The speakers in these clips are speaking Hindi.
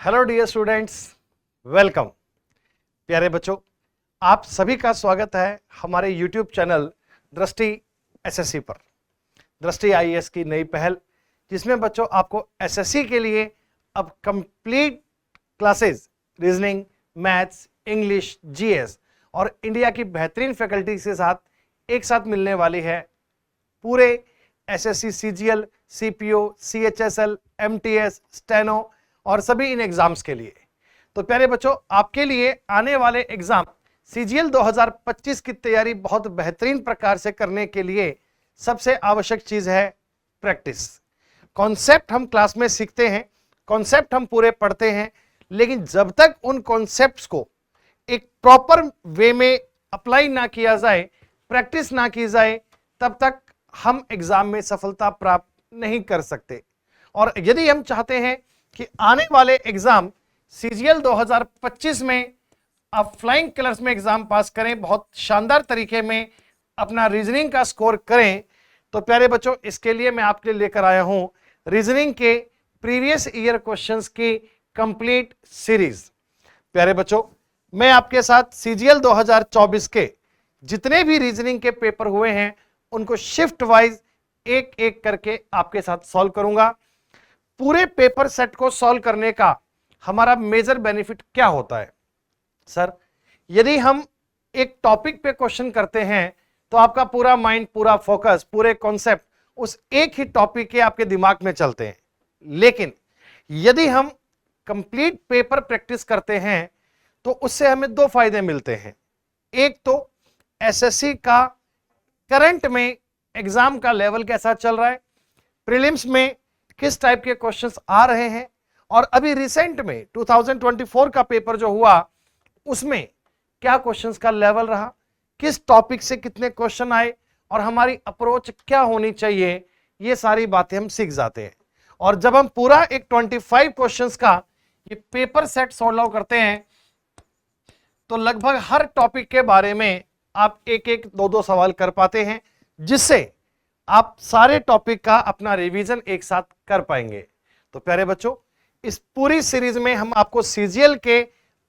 Hello dear students, welcome. प्यारे बच्चों, आप सभी का स्वागत है हमारे यूट्यूब चैनल दृष्टि एसएससी पर। दृष्टि आईएएस की नई पहल, जिसमें बच्चों आपको एसएससी के लिए अब complete classes reasoning, maths, English, GS और इंडिया की बेहतरीन फैकल्टी के साथ एक साथ मिलने वाली है। पूरे SSC, CGL, CPO, CHSL, MTS, steno और सभी इन एग्जाम्स के लिए। तो प्यारे बच्चों, आपके लिए आने वाले एग्जाम सीजीएल 2025 की तैयारी बहुत बेहतरीन प्रकार से करने के लिए सबसे आवश्यक चीज है प्रैक्टिस। कॉन्सेप्ट हम क्लास में सीखते हैं, कॉन्सेप्ट हम पूरे पढ़ते हैं, लेकिन जब तक उन कॉन्सेप्ट्स को एक प्रॉपर वे में अप्लाई ना किया जाए, प्रैक्टिस ना की जाए, तब तक हम एग्जाम में सफलता प्राप्त नहीं कर सकते। और यदि हम चाहते हैं कि आने वाले एग्जाम सीजीएल 2025 में आप फ्लाइंग कलर्स में एग्जाम पास करें, बहुत शानदार तरीके में अपना रीजनिंग का स्कोर करें, तो प्यारे बच्चों, इसके लिए मैं आपके लिए लेकर आया हूं रीजनिंग के प्रीवियस ईयर क्वेश्चंस की कंप्लीट सीरीज। प्यारे बच्चों, मैं आपके साथ सीजीएल 2024 के जितने भी रीजनिंग के पेपर हुए हैं उनको शिफ्ट वाइज एक एक करके आपके साथ सॉल्व करूंगा। पूरे पेपर सेट को सॉल्व करने का हमारा मेजर बेनिफिट क्या होता है? सर, यदि हम एक टॉपिक पे क्वेश्चन करते हैं तो आपका पूरा माइंड, पूरा फोकस, पूरे कॉन्सेप्ट उस एक ही टॉपिक के आपके दिमाग में चलते हैं। लेकिन यदि हम कंप्लीट पेपर प्रैक्टिस करते हैं तो उससे हमें दो फायदे मिलते हैं। एक तो एसएससी का करंट में एग्जाम का लेवल कैसा चल रहा है, प्रीलिम्स में किस टाइप के क्वेश्चंस आ रहे हैं, और अभी रिसेंट में 2024 का पेपर जो हुआ उसमें क्या क्वेश्चंस का लेवल रहा, किस टॉपिक से कितने क्वेश्चन आए और हमारी अप्रोच क्या होनी चाहिए, ये सारी बातें हम सीख जाते हैं। और जब हम पूरा एक 25 क्वेश्चंस का ये पेपर सेट सॉल्व आउट करते हैं तो लगभग हर टॉपिक के बारे में आप एक एक दो दो सवाल कर पाते हैं, जिससे आप सारे टॉपिक का अपना रिवीजन एक साथ कर पाएंगे। तो प्यारे बच्चों, इस पूरी सीरीज में हम आपको सीजीएल के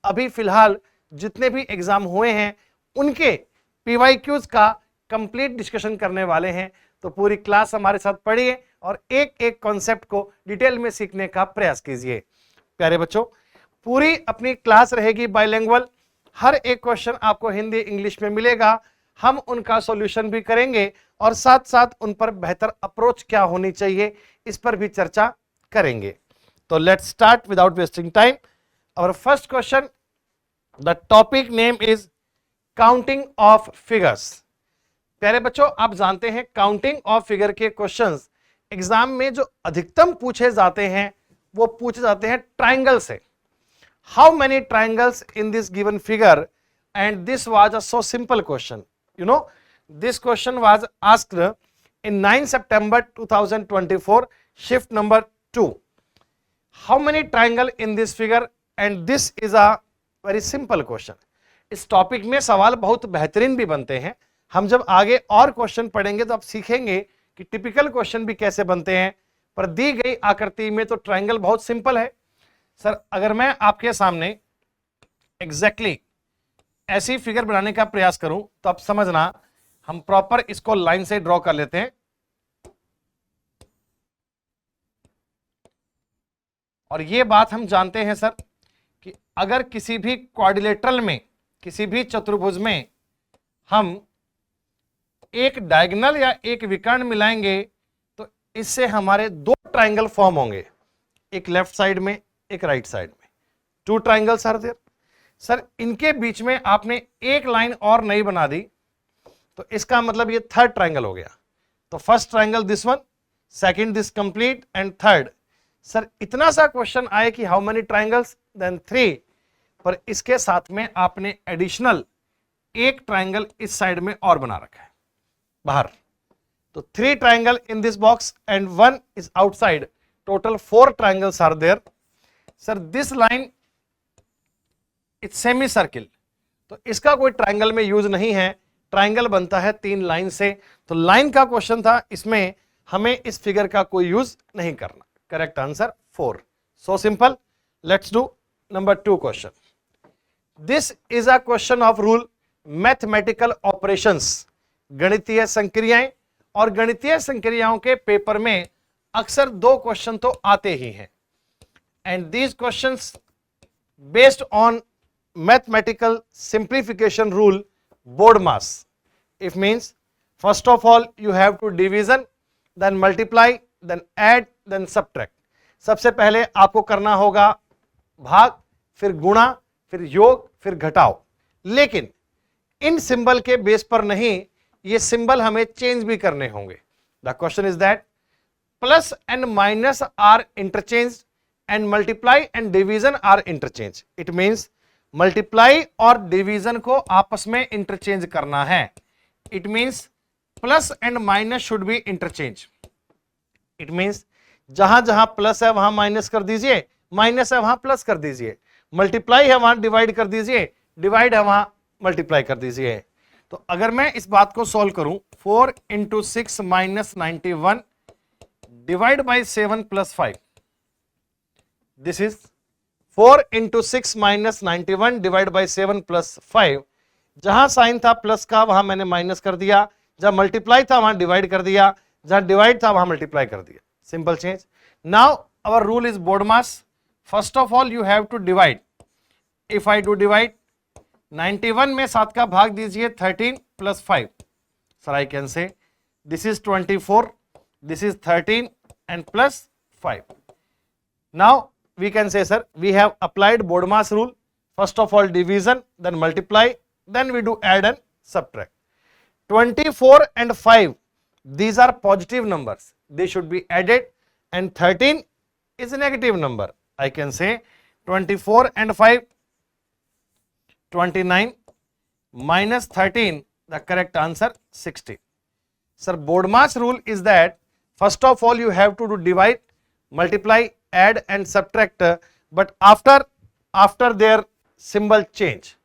अभी फिलहाल जितने भी एग्जाम हुए हैं उनके पीवाईक्यूज का कंप्लीट डिस्कशन करने वाले हैं। तो पूरी क्लास हमारे साथ पढ़िए और एक एक कॉन्सेप्ट को डिटेल में सीखने का प्रयास कीजिए। प्यारे बच्चों, पूरी अपनी क्लास रहेगी बाइलिंगुअल। हर एक क्वेश्चन आपको हिंदी, इंग्लिश में मिलेगा। हम उनका सॉल्यूशन भी करेंगे और साथ साथ उन पर बेहतर अप्रोच क्या होनी चाहिए इस पर भी चर्चा करेंगे। तो let's start without wasting time. Our first question, the topic name is counting of figures. प्यारे बच्चों, आप जानते हैं काउंटिंग ऑफ फिगर के क्वेश्चंस एग्जाम में जो अधिकतम पूछे जाते हैं वो पूछे जाते हैं ट्राइंगल से। How many triangles in this given figure? And this was a so simple question. You know, this question was asked in 9 September 2024, shift number 2. How many triangle in this figure? And this is a very simple question. इस टॉपिक में सवाल बहुत बेहतरीन भी बनते हैं। हम जब आगे और क्वेश्चन पढ़ेंगे तो आप सीखेंगे कि टिपिकल क्वेश्चन भी कैसे बनते हैं। पर दी गई आकृति में तो ट्राइंगल बहुत सिंपल है। सर, अगर मैं आपके सामने एग्जैक्टली ऐसी फिगर बनाने का प्रयास करूं तो आप समझना, हम प्रॉपर इसको लाइन से ड्रॉ कर लेते हैं। और ये बात हम जानते हैं सर कि अगर किसी भी क्वाड्रिलेटरल में, किसी भी चतुर्भुज में हम एक डायगोनल या एक विकर्ण मिलाएंगे तो इससे हमारे दो ट्राइंगल फॉर्म होंगे, एक लेफ्ट साइड में, एक राइट साइड में। Two triangles are there. Sir, इनके बीच में आपने एक लाइन और नई बना दी तो इसका मतलब ये थर्ड ट्राइंगल हो गया। तो first triangle this one, second this complete and third. Sir, इतना सा क्वेश्चन आए कि हाउ मेनी ट्राइंगल्स? देन 3। पर इसके साथ में आपने एडिशनल एक ट्राइंगल इस साइड में और बना रखा है बाहर। तो 3 triangle in this box and 1 is outside. Total 4 triangles are there. Sir, this line it's semi circle, तो इसका कोई ट्राइंगल में यूज नहीं है। ट्राइंगल बनता है 3 लाइन से। तो लाइन का क्वेश्चन था, इसमें हमें इस फिगर का कोई यूज नहीं करना। Correct answer 4। So simple. Let's do number 2 question. This is a question of rule mathematical operations, गणितीय संक्रियाएं, और गणितीय संक्रियाओं के पेपर में अक्सर 2 क्वेश्चन तो आते ही हैं. And these questions based on mathematical simplification rule BODMAS. It means first of all you have to division, then multiply, then add, then subtract. सबसे पहले आपको करना होगा भाग, फिर गुणा, फिर योग, फिर घटाओ. लेकिन इन सिंबल के बेस पर नहीं, ये सिंबल हमें चेंज भी करने होंगे. The question is that plus and minus are interchange and multiply and division are interchange. It means multiply और डिवीजन को आपस में इंटरचेंज करना है. It means plus and minus should be interchange. It means जहां जहां प्लस है वहां माइनस कर दीजिए, माइनस है वहां प्लस कर दीजिए, मल्टीप्लाई है वहां डिवाइड कर दीजिए, डिवाइड है वहां मल्टीप्लाई कर दीजिए. तो अगर मैं इस बात को सॉल्व करूं, 4 into 6 minus 91 divide by 7 plus 5, this is 4 into 6 minus 91 divide by 7 plus 5. जहां साइन था प्लस का वहां मैंने माइनस कर दिया, जहां मल्टीप्लाई था वहां डिवाइड कर दिया, जहां डिवाइड था वहां मल्टीप्लाई कर दिया. Simple change. Now our rule is BODMAS. First of all you have to divide. If I do divide, 91 में 7 का भाग दीजिए, 13 plus 5. Sir I can say this is 24, this is 13 and plus 5. Now we can say, sir, we have applied BODMAS rule. First of all division, then multiply, then we do add and subtract. 24 and 5, these are positive numbers, they should be added, and 13 is a negative number. I can say 24 and 5, 29 minus 13, the correct answer 16. Sir, BODMAS rule is that first of all you have to do divide, multiply, add and subtract, but after their symbol change.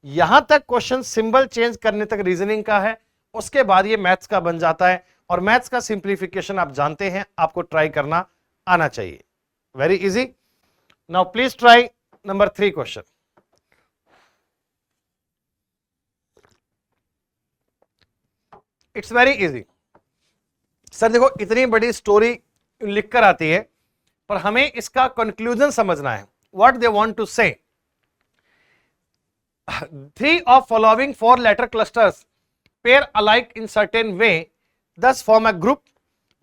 यहां तक क्वेश्चन सिंबल चेंज करने तक रीजनिंग का है, उसके बाद ये मैथ्स का बन जाता है. और मैथ्स का सिंप्लीफिकेशन आप जानते हैं, आपको ट्राई करना आना चाहिए. Very easy. Now please try number 3 question. It's very easy. Sir देखो, इतनी बड़ी स्टोरी लिखकर आती है, पर हमें इसका कंक्लूजन समझना है. व्हाट दे वांट टू से. 3 of following 4 letter clusters pair alike in certain way, thus form a group.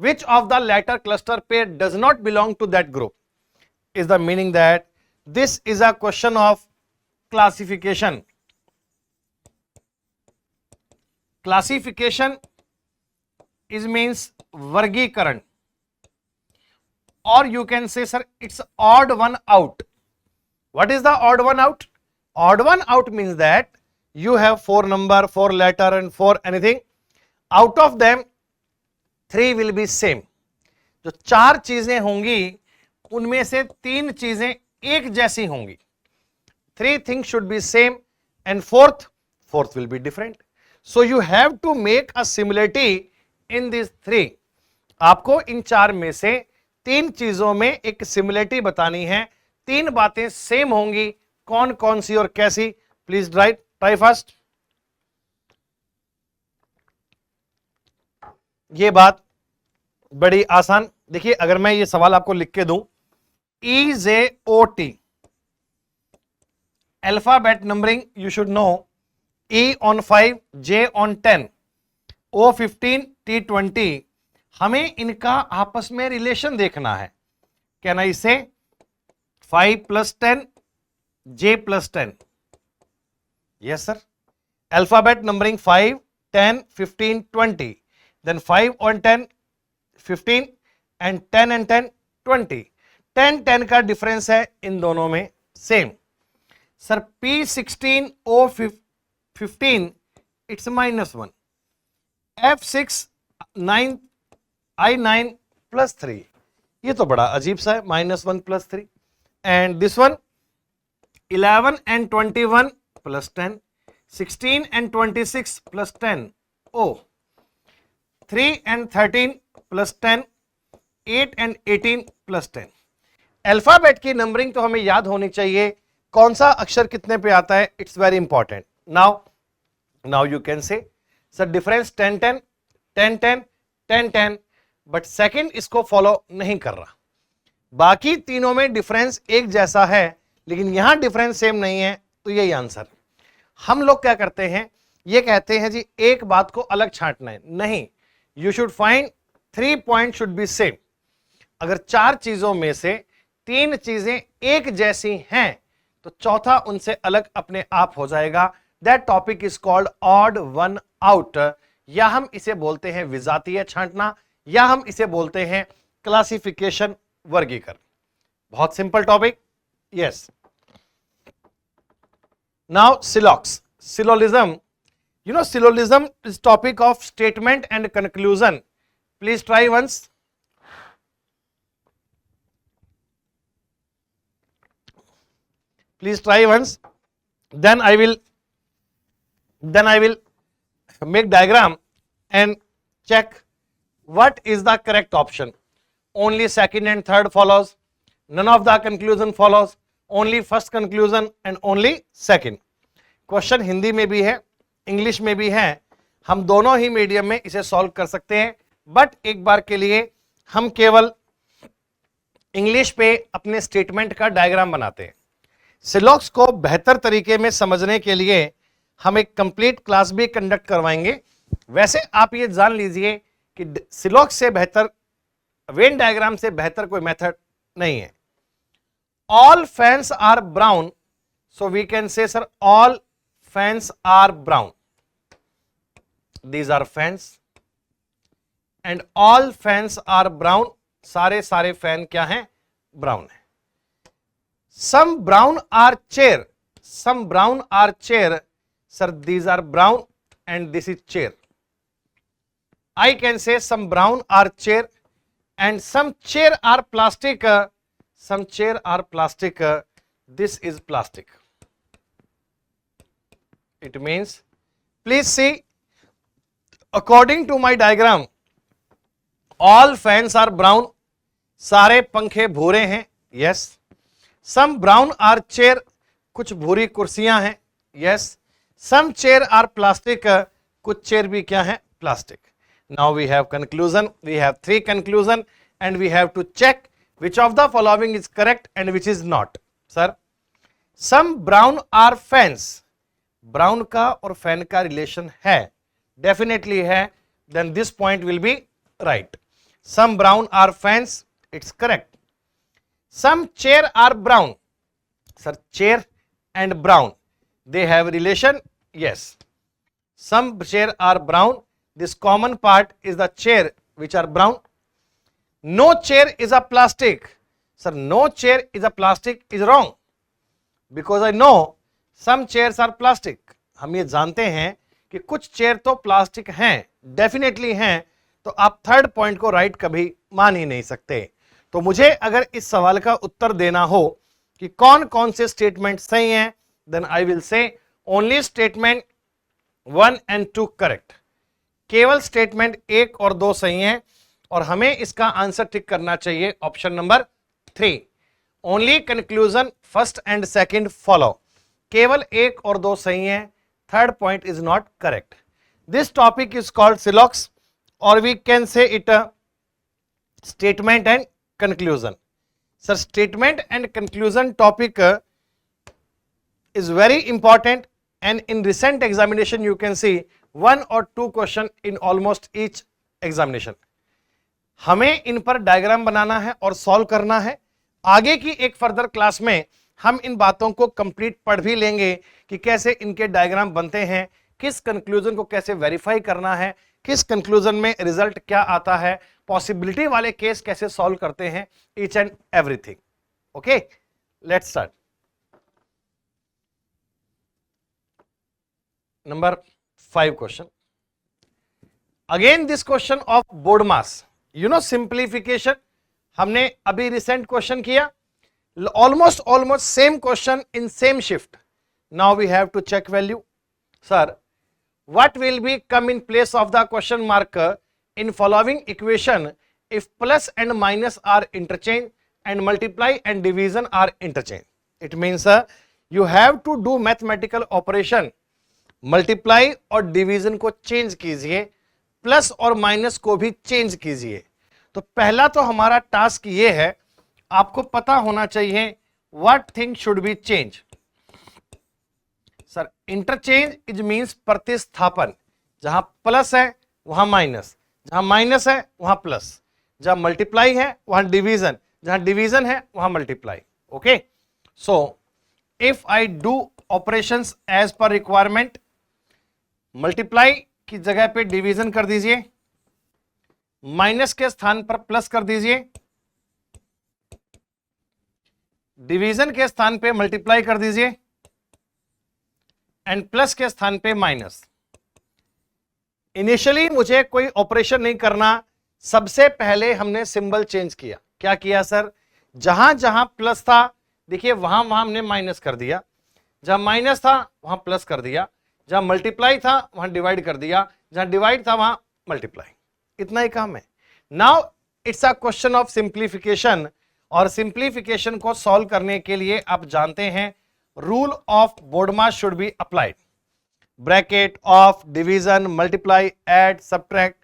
Which of the letter cluster pair does not belong to that group? Is the meaning that this is a question of classification. Classification is means वर्गीकरण, or you can say, sir, it's odd one out. What is the odd one out? Odd one out means that you have 4 number, 4 letter and 4 anything. Out of them 3 will be same. जो 4 चीजें होंगी उनमें से 3 चीजें एक जैसी होंगी. 3 things should be same and fourth will be different. So you have to make a similarity in these 3. आपको इन 4 में से 3 चीजों में एक सिमिलरिटी बतानी है. 3 बातें सेम होंगी, कौन कौन सी और कैसी. Please try first. ये बात बड़ी आसान. देखिए, अगर मैं ये सवाल आपको लिख के दूं, EJOT alphabet numbering you should no. E on 5, J on 10, O 15, T 20. हमें इनका आपस में रिलेशन देखना है. कैन आई से 5 plus 10, J plus 10? Yes sir. Alphabet numbering 5, 10, 15, 20. Then 5 on 10, 15 and 10 and 10, 20. 10 का डिफरेंस है इन दोनों में same. Sir P16, O15, it's -1. F6, 9, I9 plus 3. ये तो बड़ा अजीब सा है, -1 plus 3. And this one 11 and 21 plus 10, 16 and 26 plus 10. Oh, 3 and 13 plus 10, 8 and 18 plus 10. Alphabet की नंबरिंग तो हमें याद होनी चाहिए, कौन सा अक्षर कितने पे आता है, it's very important. Now you can say sir difference 10 10 10 10 10 10, but second इसको फॉलो नहीं कर रहा। बाकी तीनों में डिफरेंस एक जैसा है, लेकिन यहां डिफरेंस सेम नहीं है, तो यही आंसर। हम लोग क्या करते हैं, ये कहते हैं जी एक बात को अलग छांटना है, नहीं, you should find 3 point should be same. अगर 4 चीजों में से 3 चीजें एक जैसी हैं तो चौथा उनसे अलग अपने आप हो जाएगा। That topic is called odd one out, या हम इसे बोलते हैं विजातीय छांटना, या हम इसे बोलते हैं क्लासिफिकेशन, वर्गीकरण। बहुत simple topic. Yes, now syllogism, syllogism, you know syllogism is topic of statement and conclusion. Please try once. Please try once, then I will make diagram and check what is the correct option. Only second and third follows, none of the conclusion follows, only first conclusion and only second. Question Hindi में भी है, इंग्लिश में भी है, हम दोनों ही मीडियम में इसे सॉल्व कर सकते हैं, बट एक बार के लिए हम केवल इंग्लिश पे अपने स्टेटमेंट का डायग्राम बनाते हैं। सिलॉक्स को बेहतर तरीके में समझने के लिए हम एक कंप्लीट क्लास भी कंडक्ट करवाएंगे। वैसे आप ये जान लीजिए कि सिलॉक्स से बेहतर, वेन डायग्राम से बेहतर कोई मेथड नहीं है। All fans are brown, so we can say sir all fans are brown. These are fans and all fans are brown. सारे फैन क्या हैं, ब्राउन है। Some brown are chair, some brown are chair. Sir, these are brown and this is chair. I can say some brown are chair and some chair are plastic. Some chair are plastic. This is plastic. It means, please see, according to my diagram, all fans are brown, सारे पंखे भूरे हैं, yes. Some brown are chair, कुछ भूरी कुर्सियां हैं, yes. Some chair are plastic, कुछ चेयर भी क्या है, plastic. Now we have conclusion, we have 3 conclusion and we have to check which of the following is correct and which is not. Sir, some brown are fans, brown का और फैन का रिलेशन है, डेफिनेटली है, then this point will be right. Some brown are fans, it's correct. Some chair are brown, sir chair and brown they have relation, yes. Some chair are brown, this common part is the chair which are brown. No chair is a plastic, sir no chair is a plastic is wrong, because I know some chairs are plastic. हम ये जानते हैं कि कुछ चेयर तो प्लास्टिक हैं, डेफिनेटली हैं, तो आप थर्ड पॉइंट को राइट कभी मान ही नहीं सकते। तो मुझे अगर इस सवाल का उत्तर देना हो कि कौन कौन से स्टेटमेंट सही हैं, then I will say only statement 1 and 2 correct. केवल स्टेटमेंट 1 और 2 सही हैं और हमें इसका आंसर टिक करना चाहिए option number 3। Only conclusion first and second follow, केवल 1 और 2 सही हैं, third point is not correct. This topic is called syllogism और we can say it statement and conclusion. Sir statement and conclusion topic is very important and in recent examination you can see 1 or 2 question in almost each examination. हमें इन पर डायग्राम बनाना है और सॉल्व करना है। आगे की एक फर्दर क्लास में हम इन बातों को कंप्लीट पढ़ भी लेंगे कि कैसे इनके डायग्राम बनते हैं, किस कंक्लूजन को कैसे वेरीफाई करना है, किस कंक्लूजन में रिजल्ट क्या आता है, पॉसिबिलिटी वाले केस कैसे सॉल्व करते हैं, each and everything. Okay, let's start. Number 5 question, again this question of board mass, you know simplification. हमने अभी रिसेंट क्वेश्चन किया, almost same question in same shift. Now we have to check value. Sir, what will be come in place of the question mark in following equation if plus and minus are interchanged and multiply and division are interchange. It means you have to do mathematical operation. Multiply और डिवीजन को चेंज कीजिए, प्लस और माइनस को भी चेंज कीजिए. तो पहला तो हमारा टास्क ये है, आपको पता होना चाहिए what thing should be change. Sir interchange is means प्रतिस्थापन. जहां प्लस है वहां माइनस, जहां माइनस है वहां प्लस, जहां मल्टीप्लाई है वहां डिवीजन, जहां डिवीजन है वहां multiply. Okay, so if I do operations as per requirement, multiply की जगह पे डिवीजन कर दीजिए, माइनस के स्थान पर प्लस कर दीजिए, डिवीजन के स्थान पे मल्टीप्लाई कर दीजिए एंड प्लस के स्थान पे माइनस. इनिशियली मुझे कोई ऑपरेशन नहीं करना, सबसे पहले हमने सिंबल चेंज किया. क्या किया सर? जहां जहां प्लस था देखिए वहां वहां हमने माइनस कर दिया, जहां माइनस था वहां प्लस कर दिया, जहां मल्टीप्लाई था वहां डिवाइड कर दिया, जहां डिवाइड था वहां मल्टीप्लाई. इतना ही काम है. Now it's a question of simplification, और सिंप्लीफिकेशन को सॉल्व करने के लिए आप जानते हैं rule of BODMAS should be applied. Bracket, of, division, multiply, add, subtract.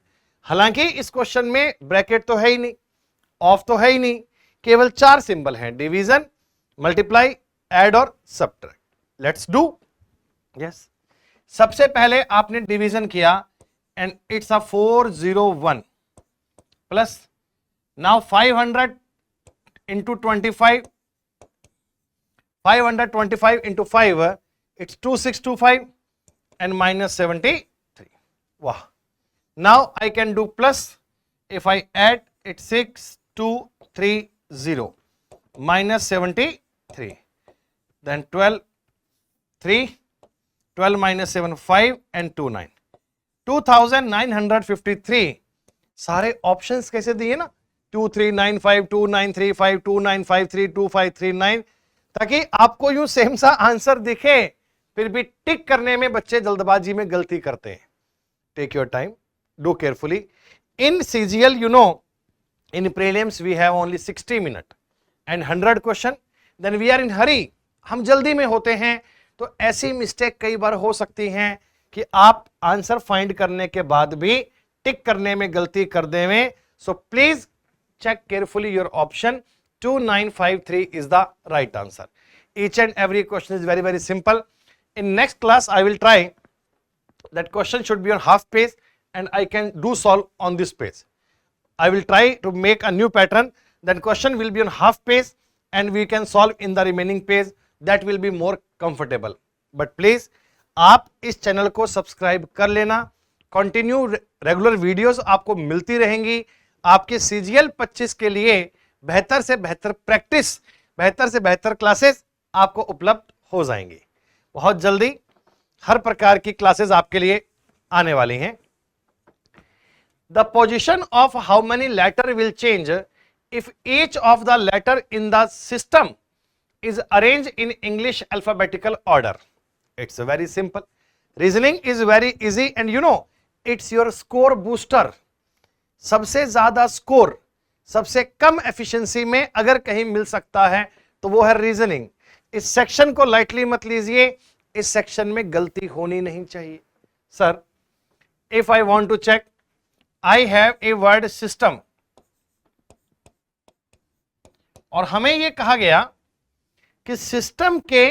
हालांकि इस क्वेश्चन में ब्रैकेट तो है ही नहीं, ऑफ तो है ही नहीं, केवल 4 सिंबल हैं, डिवीजन, मल्टीप्लाई, ऐड और सब्ट्रैक्ट. Let's do. यस, सबसे पहले आपने डिवीजन किया and it's a 401 plus, now 500 into 25, 525 into 5, it's 2625 and minus 73. Wow. Now I can do plus. If I add, it's 6230 minus 73. Then 12, 3, 12 minus 7, 5 and 2, 9. 2953. सारे ऑप्शंस कैसे दिए ना, 2395, 2935, 2953, 2539, ताकि आपको यूं सेम सा आंसर दिखे, फिर भी टिक करने में बच्चे जल्दबाजी में गलती करते हैं. Take your time, do carefully. In CGL you know, in prelims we have only 60 minute and 100 question, then we are in hurry. हम जल्दी में होते हैं, तो ऐसी मिस्टेक कई बार हो सकती हैं कि आप आंसर फाइंड करने के बाद भी टिक करने में गलती कर देवें. So please check carefully your option. 2953 is the right answer. Each and every question is very, very simple. In next class, I will try that question should be on half page and I can do solve on this page. I will try to make a new pattern. That question will be on half page and we can solve in the remaining page. That will be more comfortable. But please, आप इस चैनल को सब्सक्राइब कर लेना. कंटिन्यू रेगुलर वीडियोस आपको मिलती रहेंगी. आपके सीजीएल 25 के लिए बेहतर से बेहतर प्रैक्टिस, बेहतर से बेहतर क्लासेस आपको उपलब्ध हो जाएंगी. बहुत जल्दी हर प्रकार की क्लासेस आपके लिए आने वाली हैं. The position of how many letter will change if each of the letter in the system is arranged in English alphabetical order. It's very simple. Reasoning is very easy and you know it's your score booster. सबसे ज्यादा स्कोर सबसे कम एफिशिएंसी में अगर कहीं मिल सकता है तो वो है रीजनिंग. इस सेक्शन को लाइटली मत लीजिए, इस सेक्शन में गलती होनी नहीं चाहिए. Sir if I want to check, I have a word system, और हमें यह कहा गया कि सिस्टम के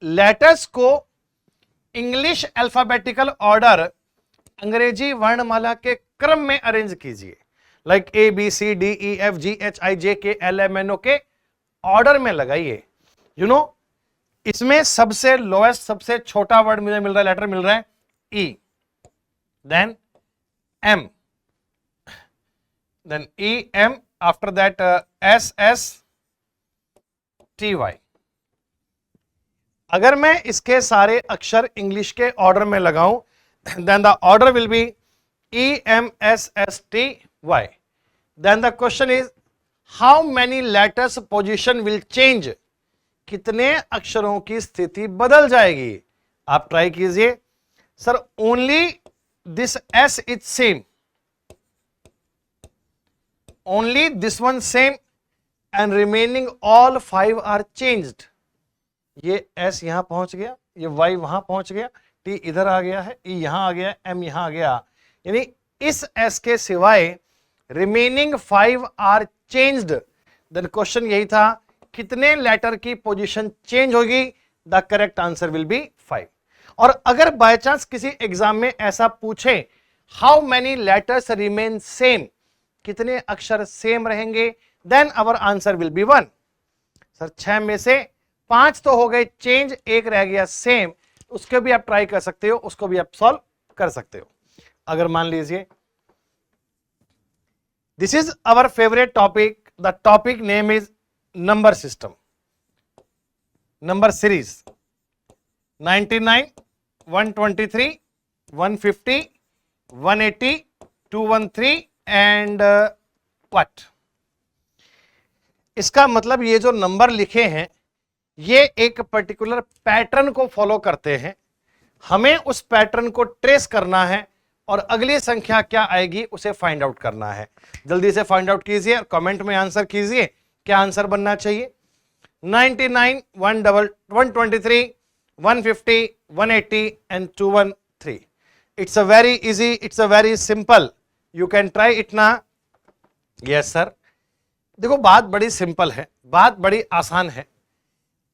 लेटर्स को इंग्लिश अल्फाबेटिकल ऑर्डर, अंग्रेजी वर्णमाला के क्रम में अरेंज कीजिए. Like A B C D E F G H I J K L M N O के ऑर्डर में लगाइए. यू नो इसमें सबसे लोएस्ट, सबसे छोटा वर्ड मुझे मिल रहा है, लेटर मिल रहा है E, then M, then E M, after that S S T Y. अगर मैं इसके सारे अक्षर इंग्लिश के ऑर्डर में लगाऊं, then the order will be E M S S T Y. Then the question is how many letters position will change, कितने अक्षरों की स्थिति बदल जाएगी. आप ट्राई कीजिए. Sir only this S is same, only this one same and remaining all 5 are changed. ये S यहां पहुंच गया, ये Y वहां पहुंच गया, T इधर आ गया है, E यहां आ गया, M यहां आ गया, यानी इस S के सिवाय remaining 5 are changed. Then question यही था, कितने लेटर की पोजीशन चेंज होगी? The correct answer will be 5। और अगर बाय चांस किसी एग्जाम में ऐसा पूछे, how many letters remain same, कितने अक्षर सेम रहेंगे, then our answer will be 1। Sir 6 में से 5 तो हो गए चेंज, एक रह गया सेम, उसके भी आप ट्राई कर सकते हो, उसको भी आप सॉल्व कर सकते हो। अगर मान लीजिए this is our favourite topic, the topic name is number system, number series 99, 123, 150, 180, 213 and what. इसका मतलब ये जो नंबर लिखे हैं ये एक पर्टिकुलर पैटर्न को फॉलो करते हैं, हमें उस पैटर्न को ट्रेस करना है और अगली संख्या क्या आएगी उसे फाइंड आउट करना है। जल्दी से फाइंड आउट कीजिए और कमेंट में आंसर कीजिए, क्या आंसर बनना चाहिए? 99, 123, 150, 180 and 213। It's a very easy, it's a very simple, you can try it ना। यस सर, देखो बात बड़ी सिंपल है, बात बड़ी आसान है।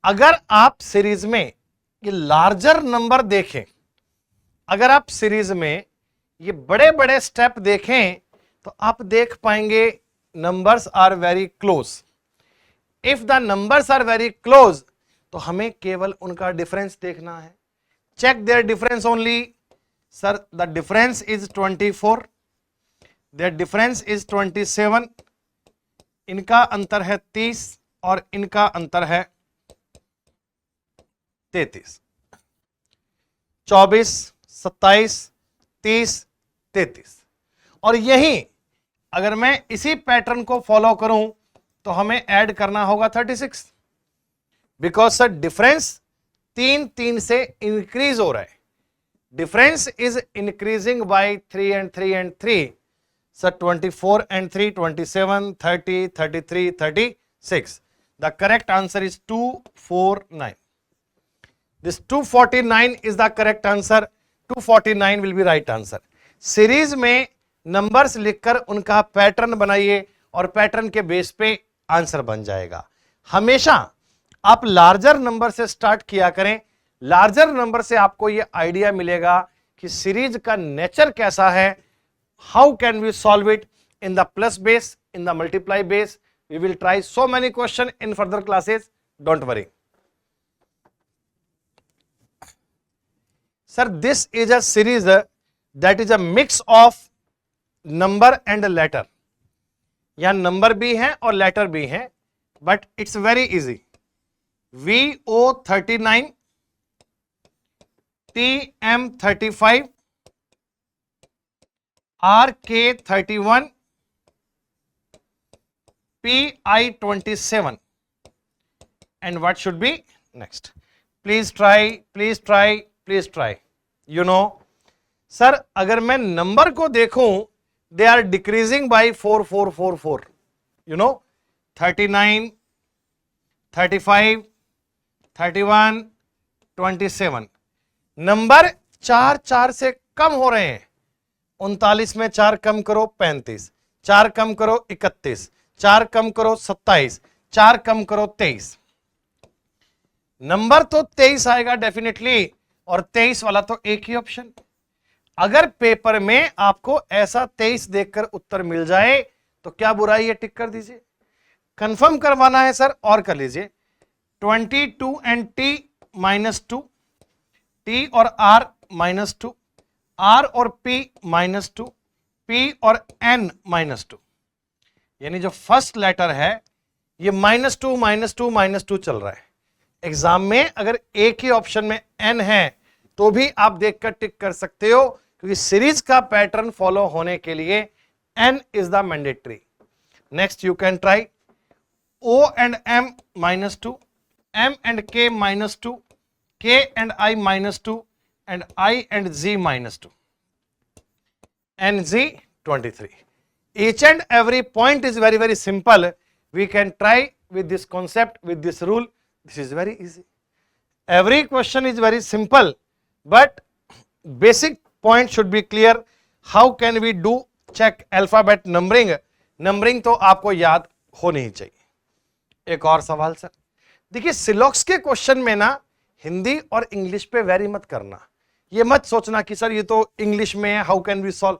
अगर आप सीरीज में ये लार्जर नंबर देखें, अगर आप सीरीज में ये बड़े बड़े स्टेप देखें तो आप देख पाएंगे numbers are very close. If the numbers are very close तो हमें केवल उनका डिफरेंस देखना है, check their difference only. Sir the difference is 24, their difference is 27, इनका अंतर है 30 और इनका अंतर है 33। 24, 27, 30, 33। और यही अगर मैं इसी पैटर्न को फॉलो करूं तो हमें ऐड करना होगा 36, बिकॉज सर डिफरेंस 3 3 से इंक्रीज हो रहा है, difference is increasing by 3 and 3 and 3। Sir 24 and 3, 27, 30, 33, 36। The correct answer is 249। This 249 is the correct answer. 249 will be right answer. Series में नंबर्स लिखकर उनका पैटर्न बनाइए और पैटर्न के बेस पे आंसर बन जाएगा। हमेशा आप लार्जर नंबर से स्टार्ट किया करें, लार्जर नंबर से आपको ये आइडिया मिलेगा कि सीरीज का नेचर कैसा है, how can we solve it in the plus base, in the multiply base. We will try so many question in further classes, don't worry. Sir, this is a series that is a mix of number and letter. यहाँ नंबर भी है और लेटर भी है, but it's very easy. VO39, TM35, RK31, PI27, and what should be next? Please try, please try, please try. You know sir अगर मैं नंबर को देखूं they are decreasing by 4 4 4 4, you know 39, 35, 31, 27। Number 4 4 से कम हो रहे हैं। 39 में 4 कम करो 35, 4 कम करो 31, 4 कम करो 27, 4 कम करो 23। नंबर तो 23 आएगा डेफिनेटली, और 23 वाला तो एक ही ऑप्शन। अगर पेपर में आपको ऐसा 23 देखकर उत्तर मिल जाए तो क्या बुराई है, टिक कर दीजिए। कंफर्म करवाना है सर और कर लीजिए। 22 एंड T -2, T और R -2, R और P -2, P और N -2। यानी जो फर्स्ट लेटर है ये -2 -2 -2 चल रहा है। एग्जाम में अगर एक ही ऑप्शन में N है तो भी आप देखकर टिक कर सकते हो, क्योंकि सीरीज का पैटर्न फॉलो होने के लिए N is the mandatory. Next you can try O and M -2, M and K -2, K and I -2, and I and Z -2, and Z 23। Each and every point is very very simple, We can try with this concept, with this rule. This is very easy. Every question is very simple, but basic point should be clear. How can we do check alphabet numbering? Numbering तो आपको याद होनी ही चाहिए। एक और सवाल सर, देखिए सिलॉक्स के क्वेश्चन में ना हिंदी और इंग्लिश पे वेरी मत करना। ये मत सोचना कि सर ये तो इंग्लिश में है, how can we solve.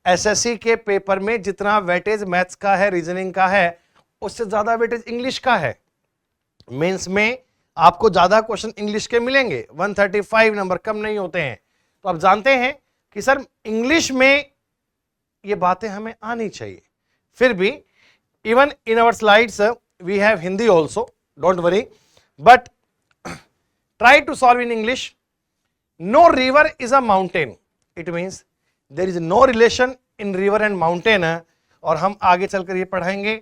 SSC के पेपर में जितना वेटेज मैथ्स का है, रीजनिंग का है, उससे ज्यादा वेटेज इंग्लिश का है। मेंस में आपको ज्यादा क्वेश्चन इंग्लिश के मिलेंगे, 135 नंबर कम नहीं होते हैं। तो आप जानते हैं कि सर इंग्लिश में ये बातें हमें आनी चाहिए। फिर भी even in our slides we have Hindi also, don't worry, but try to solve in English. No river is a mountain, it means there is no relation in river and mountain. और हम आगे चलकर ये पढ़ाएंगे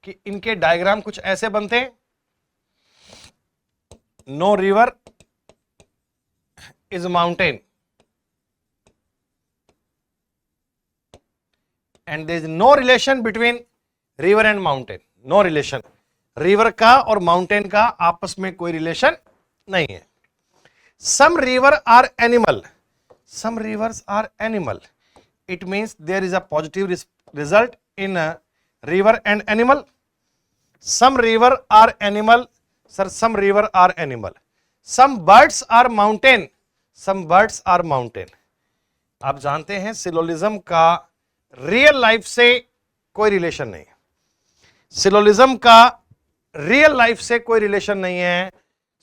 कि इनके डायग्राम कुछ ऐसे बनते हैं। No river is mountain and there is no relation between river and mountain, no relation। River का और माउंटेन का आपस में कोई रिलेशन नहीं है। some river are animal, some rivers are animal, it means there is a positive result in a river and animal। some river are animal, sir, some river are animal। some birds are mountain, some birds are mountain। आप जानते हैं सिलोलिज्म का रियल लाइफ से कोई रिलेशन नहीं, सिलोलिज्म का रियल लाइफ से कोई रिलेशन नहीं है।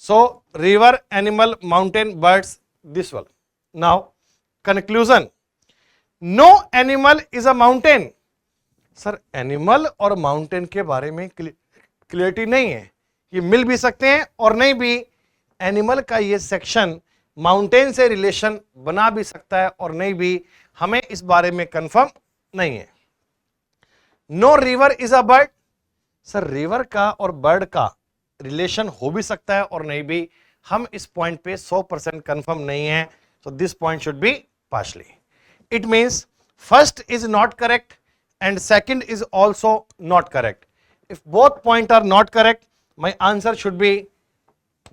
So river, animal, mountain, birds, this one. Now conclusion, no animal is a mountain. Sir animal और माउंटेन के बारे में क्लियरिटी नहीं है, ये मिल भी सकते हैं और नहीं भी। एनिमल का ये सेक्शन माउंटेन से रिलेशन बना भी सकता है और नहीं भी, हमें इस बारे में कंफर्म नहीं है। No river is a bird, sir river का और बर्ड का रिलेशन हो भी सकता है और नहीं भी, हम इस पॉइंट पे 100% कंफर्म नहीं है। So this point should be partially. It means first is not correct and second is also not correct. If both point are not correct, my answer should be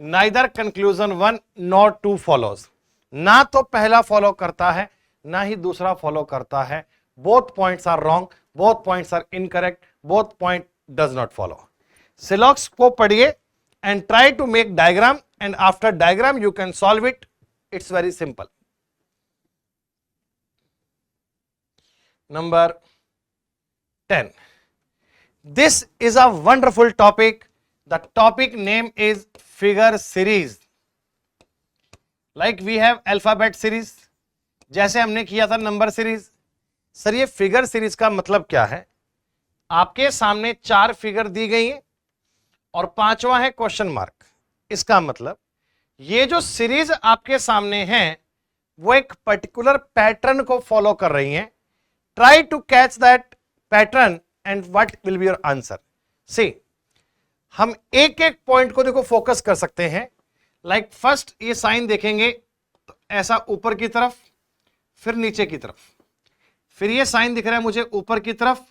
neither conclusion 1 not 2 follows. ना तो पहला फॉलो करता है ना ही दूसरा फॉलो करता है। Both points are wrong, both points are incorrect, both point does not follow. Syllogism को पढ़िए and try to make diagram and after diagram you can solve it. It's very simple. Number 10, this is a wonderful topic. The topic name is figure series। Like we have alphabet series, जैसे हमने किया था नंबर सीरीज। सर ये फिगर सीरीज का मतलब क्या है? आपके सामने 4 फिगर दी गई है और 5वां है क्वेश्चन मार्क। इसका मतलब ये जो सीरीज आपके सामने है वो एक पर्टिकुलर पैटर्न को फॉलो कर रही है। Try to catch that pattern and what will be your answer. See, हम एक एक पॉइंट को देखो फोकस कर सकते हैं। लाइक फर्स्ट ये साइन देखेंगे तो ऐसा ऊपर की तरफ, फिर नीचे की तरफ, फिर ये साइन दिख रहा है मुझे ऊपर की तरफ,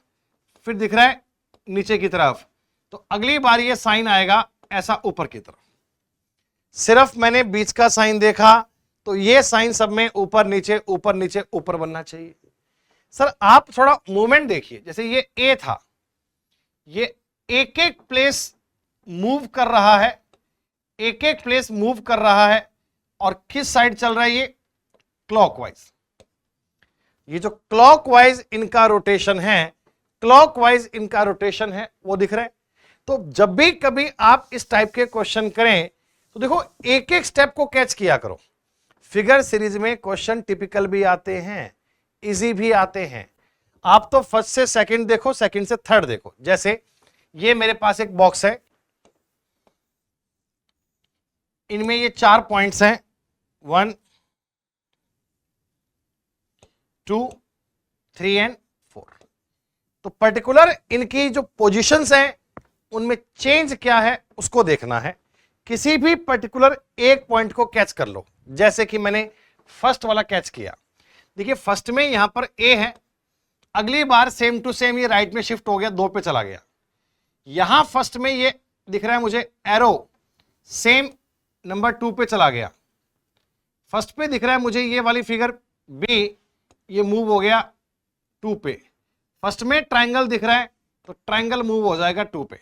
फिर दिख रहा है नीचे की तरफ। तो अगली बार ये साइन आएगा ऐसा ऊपर की तरफ। सिर्फ मैंने बीच का साइन देखा तो ये साइन सब में ऊपर नीचे ऊपर नीचे ऊपर बनना चाहिए। सर आप थोड़ा मूवमेंट देखिए, जैसे ये ए था, ये एक एक प्लेस मूव कर रहा है, एक एक प्लेस मूव कर रहा है और किस साइड चल रहा है ये? क्लॉकवाइज। ये जो क्लॉकवाइज इनका रोटेशन है, क्लॉकवाइज इनका रोटेशन है, वो दिख रहा है। तो जब भी कभी आप इस टाइप के क्वेश्चन करें तो देखो एक एक स्टेप को कैच किया करो। फिगर सीरीज में क्वेश्चन टिपिकल भी आते हैं, इजी भी आते हैं। आप तो फर्स्ट से सेकंड देखो, सेकंड से थर्ड देखो। जैसे ये मेरे पास एक बॉक्स है, इनमें ये 4 पॉइंट्स हैं, 1 2 3 एंड 4। तो पर्टिकुलर इनकी जो पोजीशंस हैं उनमें चेंज क्या है उसको देखना है। किसी भी पर्टिकुलर एक पॉइंट को कैच कर लो, जैसे कि मैंने फर्स्ट वाला कैच किया। देखिए फर्स्ट में यहां पर ए है, अगली बार सेम टू सेम ये राइट में शिफ्ट हो गया, 2 पे चला गया। यहां फर्स्ट में ये दिख रहा है मुझे एरो सेम नंबर 2 पे चला गया, फर्स्ट पे दिख रहा है मुझे ये वाली फिगर बी, ये मूव हो गया 2 पे, फर्स्ट में ट्रायंगल दिख रहा है तो ट्रायंगल मूव हो जाएगा 2 पे,